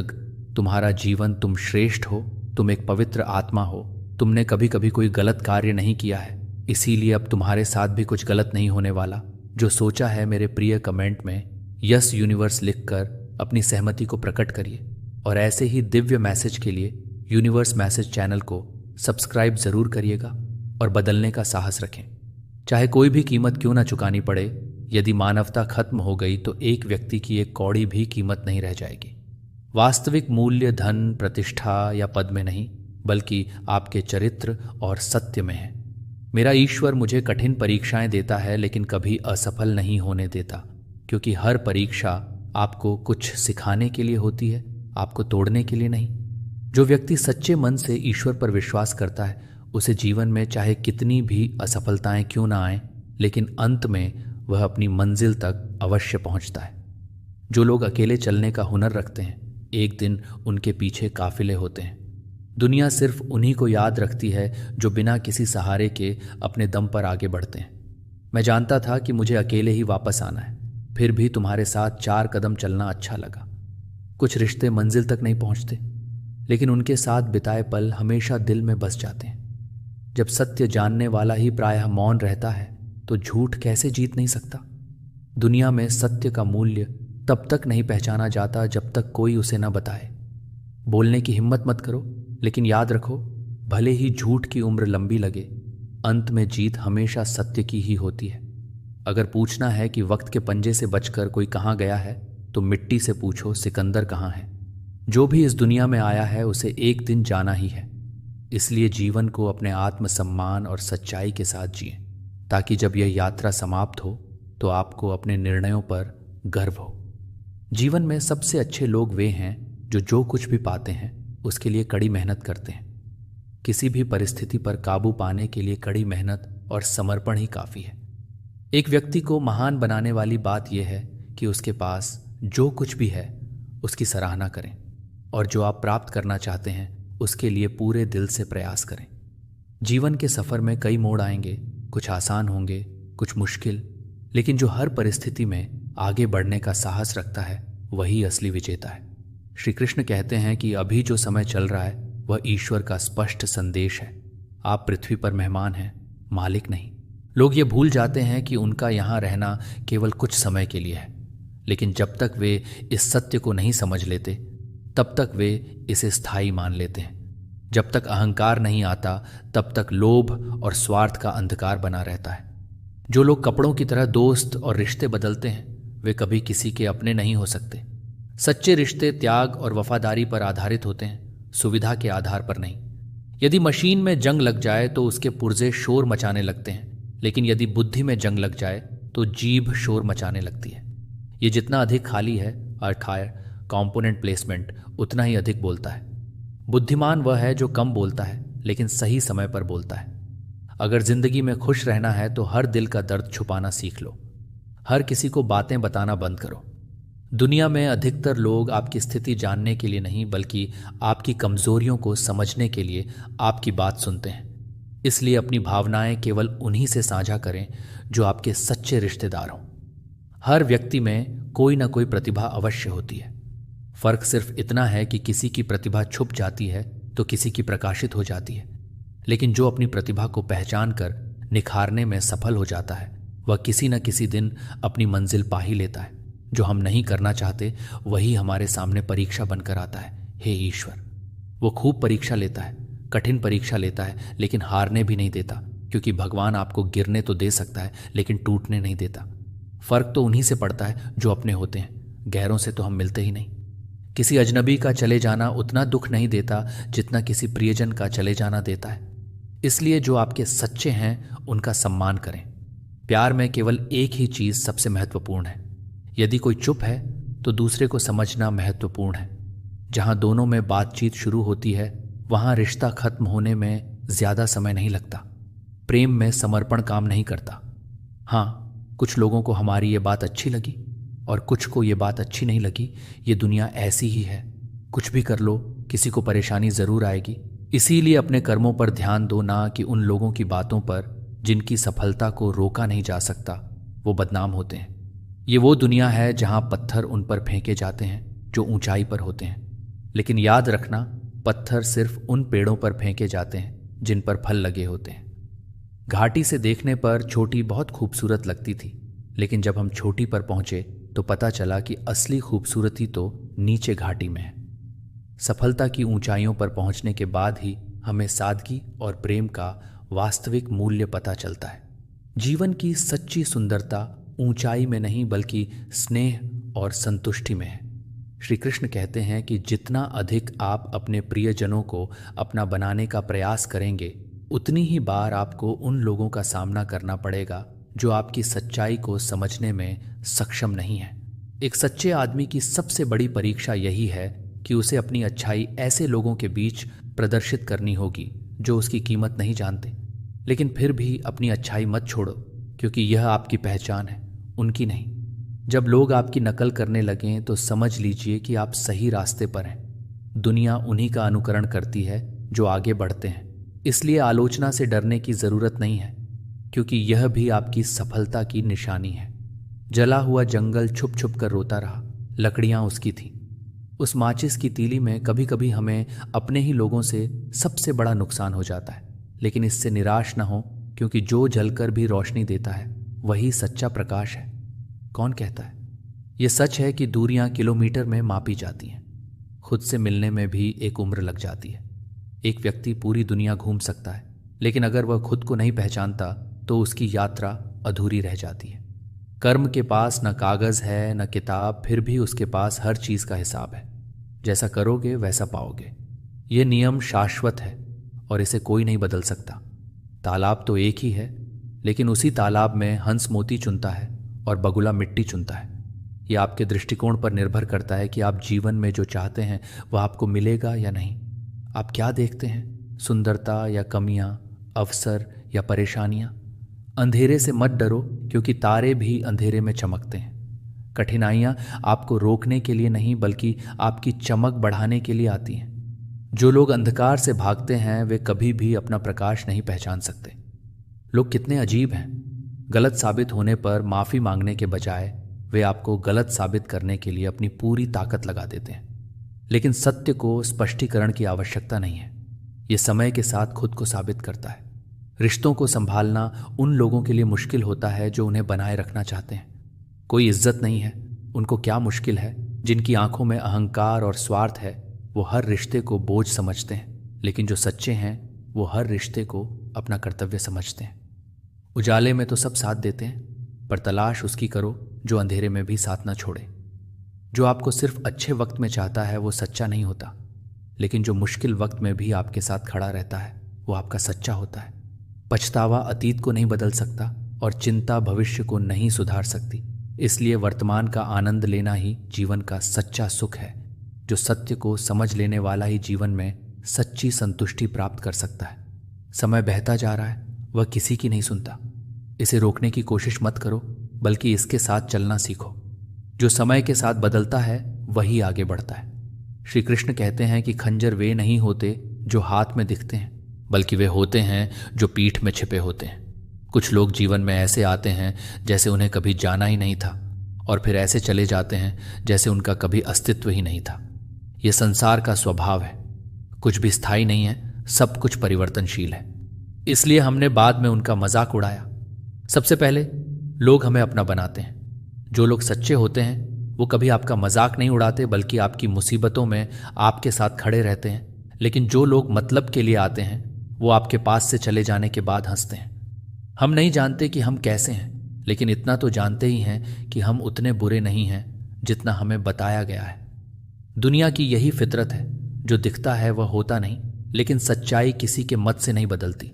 तुम्हारा जीवन, तुम श्रेष्ठ हो, तुम एक पवित्र आत्मा हो। तुमने कभी कभी कोई गलत कार्य नहीं किया है, इसीलिए अब तुम्हारे साथ भी कुछ गलत नहीं होने वाला। जो सोचा है मेरे प्रिय कमेंट में यस यूनिवर्स लिखकर अपनी सहमति को प्रकट करिए और ऐसे ही दिव्य मैसेज के लिए यूनिवर्स मैसेज चैनल को सब्सक्राइब जरूर करिएगा और बदलने का साहस रखें। चाहे कोई भी कीमत क्यों ना चुकानी पड़े, यदि मानवता खत्म हो गई तो एक व्यक्ति की एक कौड़ी भी कीमत नहीं रह जाएगी। वास्तविक मूल्य धन, प्रतिष्ठा या पद में नहीं, बल्कि आपके चरित्र और सत्य में है। मेरा ईश्वर मुझे कठिन परीक्षाएं देता है, लेकिन कभी असफल नहीं होने देता, क्योंकि हर परीक्षा आपको कुछ सिखाने के लिए होती है, आपको तोड़ने के लिए नहीं। जो व्यक्ति सच्चे मन से ईश्वर पर विश्वास करता है, उसे जीवन में चाहे कितनी भी असफलताएं क्यों ना आएं, लेकिन अंत में वह अपनी मंजिल तक अवश्य पहुंचता है। जो लोग अकेले चलने का हुनर रखते हैं, एक दिन उनके पीछे काफिले होते हैं। दुनिया सिर्फ उन्हीं को याद रखती है जो बिना किसी सहारे के अपने दम पर आगे बढ़ते हैं। मैं जानता था कि मुझे अकेले ही वापस आना है, फिर भी तुम्हारे साथ 4 कदम चलना अच्छा लगा। कुछ रिश्ते मंजिल तक नहीं पहुंचते, लेकिन उनके साथ बिताए पल हमेशा दिल में बस जाते हैं। जब सत्य जानने वाला ही प्रायः मौन रहता है, तो झूठ कैसे जीत नहीं सकता। दुनिया में सत्य का मूल्य तब तक नहीं पहचाना जाता जब तक कोई उसे न बताए। बोलने की हिम्मत मत करो, लेकिन याद रखो, भले ही झूठ की उम्र लंबी लगे, अंत में जीत हमेशा सत्य की ही होती है। अगर पूछना है कि वक्त के पंजे से बचकर कोई कहाँ गया है, तो मिट्टी से पूछो सिकंदर कहाँ है। जो भी इस दुनिया में आया है उसे एक दिन जाना ही है, इसलिए जीवन को अपने आत्मसम्मान और सच्चाई के साथ जिए, ताकि जब यह यात्रा समाप्त हो तो आपको अपने निर्णयों पर गर्व हो। जीवन में सबसे अच्छे लोग वे हैं जो कुछ भी पाते हैं उसके लिए कड़ी मेहनत करते हैं। किसी भी परिस्थिति पर काबू पाने के लिए कड़ी मेहनत और समर्पण ही काफ़ी है। एक व्यक्ति को महान बनाने वाली बात यह है कि उसके पास जो कुछ भी है उसकी सराहना करें, और जो आप प्राप्त करना चाहते हैं उसके लिए पूरे दिल से प्रयास करें। जीवन के सफ़र में कई मोड़ आएंगे, कुछ आसान होंगे, कुछ मुश्किल, लेकिन जो हर परिस्थिति में आगे बढ़ने का साहस रखता है वही असली विजेता है। श्री कृष्ण कहते हैं कि अभी जो समय चल रहा है वह ईश्वर का स्पष्ट संदेश है। आप पृथ्वी पर मेहमान हैं, मालिक नहीं। लोग ये भूल जाते हैं कि उनका यहाँ रहना केवल कुछ समय के लिए है, लेकिन जब तक वे इस सत्य को नहीं समझ लेते तब तक वे इसे स्थायी मान लेते हैं। जब तक अहंकार नहीं आता तब तक लोभ और स्वार्थ का अंधकार बना रहता है। जो लोग कपड़ों की तरह दोस्त और रिश्ते बदलते हैं वे कभी किसी के अपने नहीं हो सकते। सच्चे रिश्ते त्याग और वफादारी पर आधारित होते हैं, सुविधा के आधार पर नहीं। यदि मशीन में जंग लग जाए तो उसके पुर्जे शोर मचाने लगते हैं, लेकिन यदि बुद्धि में जंग लग जाए तो जीभ शोर मचाने लगती है। ये जितना अधिक खाली है अर्थात कंपोनेंट प्लेसमेंट, उतना ही अधिक बोलता है। बुद्धिमान वह है जो कम बोलता है लेकिन सही समय पर बोलता है। अगर जिंदगी में खुश रहना है तो हर दिल का दर्द छुपाना सीख लो। हर किसी को बातें बताना बंद करो। दुनिया में अधिकतर लोग आपकी स्थिति जानने के लिए नहीं, बल्कि आपकी कमजोरियों को समझने के लिए आपकी बात सुनते हैं। इसलिए अपनी भावनाएं केवल उन्हीं से साझा करें जो आपके सच्चे रिश्तेदार हों। हर व्यक्ति में कोई ना कोई प्रतिभा अवश्य होती है। फर्क सिर्फ इतना है कि किसी की प्रतिभा छुप जाती है तो किसी की प्रकाशित हो जाती है। लेकिन जो अपनी प्रतिभा को पहचान कर निखारने में सफल हो जाता है वह किसी न किसी दिन अपनी मंजिल पा ही लेता है। जो हम नहीं करना चाहते वही हमारे सामने परीक्षा बनकर आता है। हे ईश्वर, वो खूब परीक्षा लेता है, कठिन परीक्षा लेता है, लेकिन हारने भी नहीं देता, क्योंकि भगवान आपको गिरने तो दे सकता है लेकिन टूटने नहीं देता। फर्क तो उन्हीं से पड़ता है जो अपने होते हैं, गैरों से तो हम मिलते ही नहीं। किसी अजनबी का चले जाना उतना दुख नहीं देता जितना किसी प्रियजन का चले जाना देता है। इसलिए जो आपके सच्चे हैं उनका सम्मान करें। प्यार में केवल एक ही चीज सबसे महत्वपूर्ण है। यदि कोई चुप है तो दूसरे को समझना महत्वपूर्ण है। जहां दोनों में बातचीत शुरू होती है वहां रिश्ता खत्म होने में ज्यादा समय नहीं लगता। प्रेम में समर्पण काम नहीं करता। हाँ, कुछ लोगों को हमारी ये बात अच्छी लगी और कुछ को ये बात अच्छी नहीं लगी। ये दुनिया ऐसी ही है। कुछ भी कर लो, किसी को परेशानी जरूर आएगी, इसीलिए अपने कर्मों पर ध्यान दो, ना कि उन लोगों की बातों पर जिनकी सफलता को रोका नहीं जा सकता, वो बदनाम होते हैं। ये वो दुनिया है जहां पत्थर उन पर फेंके जाते हैं जो ऊंचाई पर होते हैं, लेकिन याद रखना, पत्थर सिर्फ उन पेड़ों पर फेंके जाते हैं जिन पर फल लगे होते हैं। घाटी से देखने पर छोटी बहुत खूबसूरत लगती थी, लेकिन जब हम छोटी पर पहुंचे तो पता चला कि असली खूबसूरती तो नीचे घाटी में है। सफलता की ऊंचाइयों पर पहुंचने के बाद ही हमें सादगी और प्रेम का वास्तविक मूल्य पता चलता है। जीवन की सच्ची सुंदरता ऊंचाई में नहीं बल्कि स्नेह और संतुष्टि में है। श्री कृष्ण कहते हैं कि जितना अधिक आप अपने प्रियजनों को अपना बनाने का प्रयास करेंगे, उतनी ही बार आपको उन लोगों का सामना करना पड़ेगा जो आपकी सच्चाई को समझने में सक्षम नहीं है। एक सच्चे आदमी की सबसे बड़ी परीक्षा यही है कि उसे अपनी अच्छाई ऐसे लोगों के बीच प्रदर्शित करनी होगी जो उसकी कीमत नहीं जानते। लेकिन फिर भी अपनी अच्छाई मत छोड़ो, क्योंकि यह आपकी पहचान है, उनकी नहीं। जब लोग आपकी नकल करने लगें तो समझ लीजिए कि आप सही रास्ते पर हैं। दुनिया उन्हीं का अनुकरण करती है जो आगे बढ़ते हैं। इसलिए आलोचना से डरने की जरूरत नहीं है, क्योंकि यह भी आपकी सफलता की निशानी है। जला हुआ जंगल छुप छुप कर रोता रहा, लकड़ियां उसकी थीं। उस माचिस की तीली में कभी कभी हमें अपने ही लोगों से सबसे बड़ा नुकसान हो जाता है, लेकिन इससे निराश न हो, क्योंकि जो जलकर भी रोशनी देता है वही सच्चा प्रकाश है। कौन कहता है? यह सच है कि दूरियां किलोमीटर में मापी जाती हैं। खुद से मिलने में भी एक उम्र लग जाती है। एक व्यक्ति पूरी दुनिया घूम सकता है, लेकिन अगर वह खुद को नहीं पहचानता तो उसकी यात्रा अधूरी रह जाती है। कर्म के पास न कागज है न किताब, फिर भी उसके पास हर चीज का हिसाब है। जैसा करोगे वैसा पाओगे। यह नियम शाश्वत है और इसे कोई नहीं बदल सकता। तालाब तो एक ही है, लेकिन उसी तालाब में हंस मोती चुनता है और बगुला मिट्टी चुनता है। यह आपके दृष्टिकोण पर निर्भर करता है कि आप जीवन में जो चाहते हैं वह आपको मिलेगा या नहीं। आप क्या देखते हैं? सुंदरता या कमियां, अवसर या परेशानियां? अंधेरे से मत डरो, क्योंकि तारे भी अंधेरे में चमकते हैं। कठिनाइयां आपको रोकने के लिए नहीं बल्कि आपकी चमक बढ़ाने के लिए आती हैं। जो लोग अंधकार से भागते हैं वे कभी भी अपना प्रकाश नहीं पहचान सकते। लोग कितने अजीब हैं। गलत साबित होने पर माफी मांगने के बजाय वे आपको गलत साबित करने के लिए अपनी पूरी ताकत लगा देते हैं। लेकिन सत्य को स्पष्टीकरण की आवश्यकता नहीं है। यह समय के साथ खुद को साबित करता है। रिश्तों को संभालना उन लोगों के लिए मुश्किल होता है जो उन्हें बनाए रखना चाहते हैं। कोई इज्जत नहीं है, उनको क्या मुश्किल है। जिनकी आंखों में अहंकार और स्वार्थ है वो हर रिश्ते को बोझ समझते हैं, लेकिन जो सच्चे हैं वो हर रिश्ते को अपना कर्तव्य समझते हैं। उजाले में तो सब साथ देते हैं, पर तलाश उसकी करो जो अंधेरे में भी साथ ना छोड़े। जो आपको सिर्फ अच्छे वक्त में चाहता है वो सच्चा नहीं होता, लेकिन जो मुश्किल वक्त में भी आपके साथ खड़ा रहता है वो आपका सच्चा होता है। पछतावा अतीत को नहीं बदल सकता और चिंता भविष्य को नहीं सुधार सकती। इसलिए वर्तमान का आनंद लेना ही जीवन का सच्चा सुख है। जो सत्य को समझ लेने वाला ही जीवन में सच्ची संतुष्टि प्राप्त कर सकता है। समय बहता जा रहा है, वह किसी की नहीं सुनता। इसे रोकने की कोशिश मत करो, बल्कि इसके साथ चलना सीखो। जो समय के साथ बदलता है वही आगे बढ़ता है। श्री कृष्ण कहते हैं कि खंजर वे नहीं होते जो हाथ में दिखते हैं, बल्कि वे होते हैं जो पीठ में छिपे होते हैं। कुछ लोग जीवन में ऐसे आते हैं जैसे उन्हें कभी जाना ही नहीं था, और फिर ऐसे चले जाते हैं जैसे उनका कभी अस्तित्व ही नहीं था। यह संसार का स्वभाव है। कुछ भी स्थायी नहीं है, सब कुछ परिवर्तनशील है। इसलिए हमने बाद में उनका मजाक उड़ाया। सबसे पहले लोग हमें अपना बनाते हैं। जो लोग सच्चे होते हैं वो कभी आपका मजाक नहीं उड़ाते, बल्कि आपकी मुसीबतों में आपके साथ खड़े रहते हैं। लेकिन जो लोग मतलब के लिए आते हैं वो आपके पास से चले जाने के बाद हंसते हैं। हम नहीं जानते कि हम कैसे हैं, लेकिन इतना तो जानते ही हैं कि हम उतने बुरे नहीं हैं जितना हमें बताया गया है। दुनिया की यही फितरत है, जो दिखता है वह होता नहीं, लेकिन सच्चाई किसी के मत से नहीं बदलती।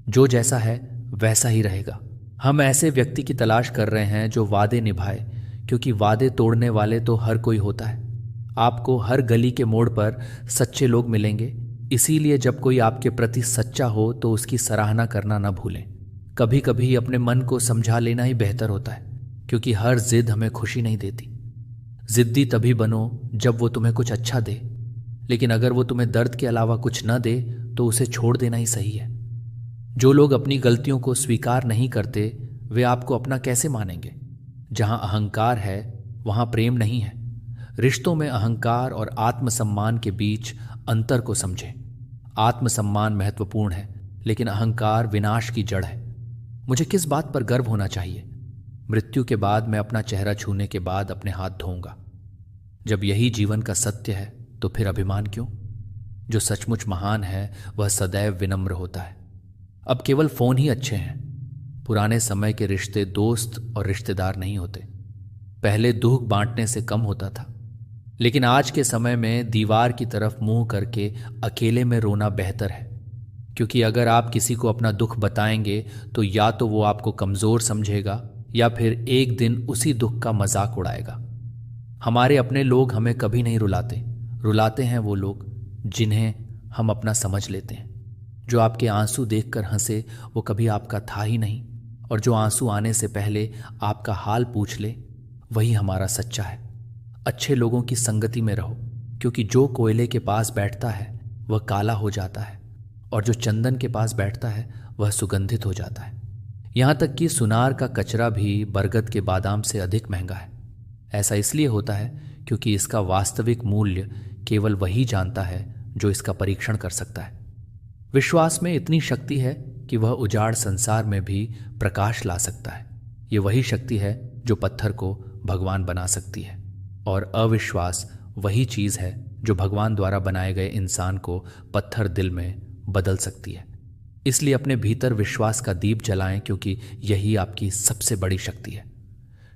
जो जैसा है वैसा ही रहेगा। हम ऐसे व्यक्ति की तलाश कर रहे हैं जो वादे निभाए, क्योंकि वादे तोड़ने वाले तो हर कोई होता है। आपको हर गली के मोड़ पर सच्चे लोग मिलेंगे। इसीलिए जब कोई आपके प्रति सच्चा हो तो उसकी सराहना करना न भूलें। कभी कभी अपने मन को समझा लेना ही बेहतर होता है, क्योंकि हर जिद हमें खुशी नहीं देती। जिद्दी तभी बनो जब वो तुम्हें कुछ अच्छा दे, लेकिन अगर वो तुम्हें दर्द के अलावा कुछ न दे तो उसे छोड़ देना ही सही है। जो लोग अपनी गलतियों को स्वीकार नहीं करते वे आपको अपना कैसे मानेंगे? जहां अहंकार है वहां प्रेम नहीं है। रिश्तों में अहंकार और आत्मसम्मान के बीच अंतर को समझें। आत्मसम्मान महत्वपूर्ण है, लेकिन अहंकार विनाश की जड़ है। मुझे किस बात पर गर्व होना चाहिए? मृत्यु के बाद मैं अपना चेहरा छूने के बाद अपने हाथ धोऊंगा। जब यही जीवन का सत्य है तो फिर अभिमान क्यों? जो सचमुच महान है वह सदैव विनम्र होता है। अब केवल फोन ही अच्छे हैं। पुराने समय के रिश्ते दोस्त और रिश्तेदार नहीं होते। पहले दुख बांटने से कम होता था, लेकिन आज के समय में दीवार की तरफ मुंह करके अकेले में रोना बेहतर है। क्योंकि अगर आप किसी को अपना दुख बताएंगे तो या तो वो आपको कमजोर समझेगा या फिर एक दिन उसी दुख का मजाक उड़ाएगा। हमारे अपने लोग हमें कभी नहीं रुलाते। रुलाते हैं वो लोग जिन्हें हम अपना समझ लेते हैं। जो आपके आंसू देखकर हंसे वो कभी आपका था ही नहीं, और जो आंसू आने से पहले आपका हाल पूछ ले वही हमारा सच्चा है। अच्छे लोगों की संगति में रहो, क्योंकि जो कोयले के पास बैठता है वह काला हो जाता है और जो चंदन के पास बैठता है वह सुगंधित हो जाता है। यहां तक कि सुनार का कचरा भी बरगद के बादाम से अधिक महंगा है। ऐसा इसलिए होता है क्योंकि इसका वास्तविक मूल्य केवल वही जानता है जो इसका परीक्षण कर सकता है। विश्वास में इतनी शक्ति है कि वह उजाड़ संसार में भी प्रकाश ला सकता है। ये वही शक्ति है जो पत्थर को भगवान बना सकती है, और अविश्वास वही चीज है जो भगवान द्वारा बनाए गए इंसान को पत्थर दिल में बदल सकती है। इसलिए अपने भीतर विश्वास का दीप जलाएं, क्योंकि यही आपकी सबसे बड़ी शक्ति है।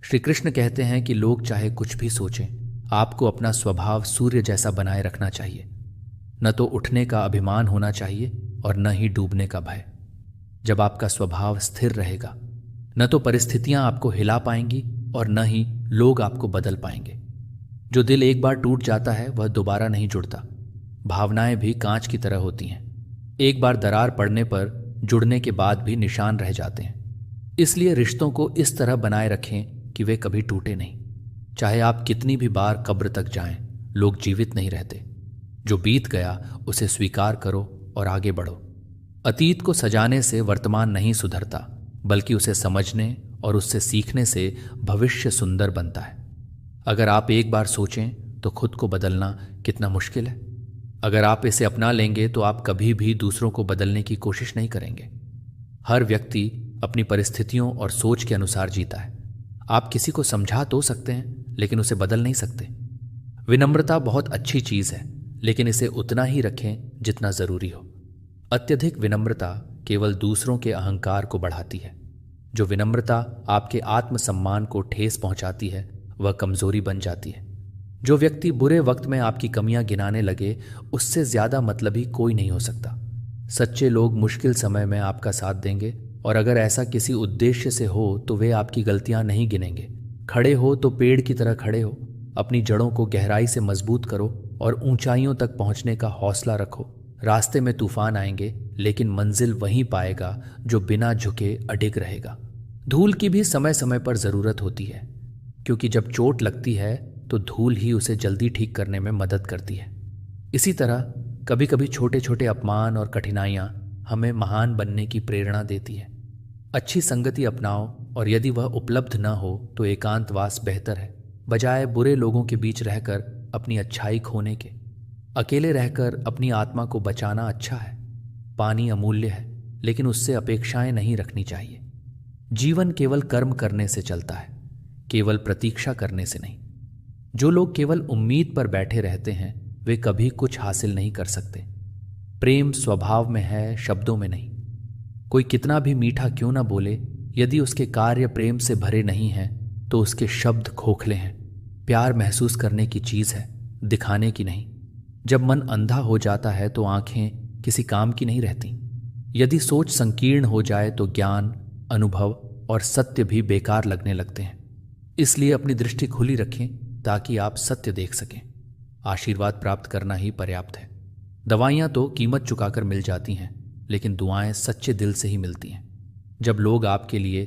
श्री कृष्ण कहते हैं कि लोग चाहे कुछ भी सोचें, आपको अपना स्वभाव सूर्य जैसा बनाए रखना चाहिए। न तो उठने का अभिमान होना चाहिए और न ही डूबने का भय। जब आपका स्वभाव स्थिर रहेगा, न तो परिस्थितियां आपको हिला पाएंगी और न ही लोग आपको बदल पाएंगे। जो दिल एक बार टूट जाता है वह दोबारा नहीं जुड़ता। भावनाएं भी कांच की तरह होती हैं। एक बार दरार पड़ने पर जुड़ने के बाद भी निशान रह जाते हैं। इसलिए रिश्तों को इस तरह बनाए रखें कि वे कभी टूटे नहीं। चाहे आप कितनी भी बार कब्र तक जाएं, लोग जीवित नहीं रहते। जो बीत गया उसे स्वीकार करो और आगे बढ़ो। अतीत को सजाने से वर्तमान नहीं सुधरता, बल्कि उसे समझने और उससे सीखने से भविष्य सुंदर बनता है। अगर आप एक बार सोचें तो खुद को बदलना कितना मुश्किल है। अगर आप इसे अपना लेंगे तो आप कभी भी दूसरों को बदलने की कोशिश नहीं करेंगे। हर व्यक्ति अपनी परिस्थितियों और सोच के अनुसार जीता है। आप किसी को समझा तो सकते हैं, लेकिन उसे बदल नहीं सकते। विनम्रता बहुत अच्छी चीज है, लेकिन इसे उतना ही रखें जितना जरूरी हो। अत्यधिक विनम्रता केवल दूसरों के अहंकार को बढ़ाती है। जो विनम्रता आपके आत्मसम्मान को ठेस पहुंचाती है वह कमजोरी बन जाती है। जो व्यक्ति बुरे वक्त में आपकी कमियां गिनाने लगे, उससे ज्यादा मतलबी कोई नहीं हो सकता। सच्चे लोग मुश्किल समय में आपका साथ देंगे, और अगर ऐसा किसी उद्देश्य से हो तो वे आपकी गलतियां नहीं गिनेंगे। खड़े हो तो पेड़ की तरह खड़े हो। अपनी जड़ों को गहराई से मजबूत करो और ऊंचाइयों तक पहुंचने का हौसला रखो। रास्ते में तूफान आएंगे, लेकिन मंजिल वहीं पाएगा जो बिना झुके अडिग रहेगा। धूल की भी समय समय पर जरूरत होती है, क्योंकि जब चोट लगती है तो धूल ही उसे जल्दी ठीक करने में मदद करती है। इसी तरह कभी कभी छोटे छोटे अपमान और कठिनाइयां हमें महान बनने की प्रेरणा देती है। अच्छी संगति अपनाओ, और यदि वह उपलब्ध न हो तो एकांतवास बेहतर है, बजाय बुरे लोगों के बीच रहकर अपनी अच्छाई खोने के। अकेले रहकर अपनी आत्मा को बचाना अच्छा है। पानी अमूल्य है, लेकिन उससे अपेक्षाएं नहीं रखनी चाहिए। जीवन केवल कर्म करने से चलता है, केवल प्रतीक्षा करने से नहीं। जो लोग केवल उम्मीद पर बैठे रहते हैं वे कभी कुछ हासिल नहीं कर सकते। प्रेम स्वभाव में है, शब्दों में नहीं। कोई कितना भी मीठा क्यों ना बोले, यदि उसके कार्य प्रेम से भरे नहीं हैं तो उसके शब्द खोखले हैं। प्यार महसूस करने की चीज है, दिखाने की नहीं। जब मन अंधा हो जाता है तो आंखें किसी काम की नहीं रहती। यदि सोच संकीर्ण हो जाए तो ज्ञान, अनुभव और सत्य भी बेकार लगने लगते हैं। इसलिए अपनी दृष्टि खुली रखें ताकि आप सत्य देख सकें। आशीर्वाद प्राप्त करना ही पर्याप्त है। दवाइयां तो कीमत चुकाकर मिल जाती हैं, लेकिन दुआएं सच्चे दिल से ही मिलती हैं। जब लोग आपके लिए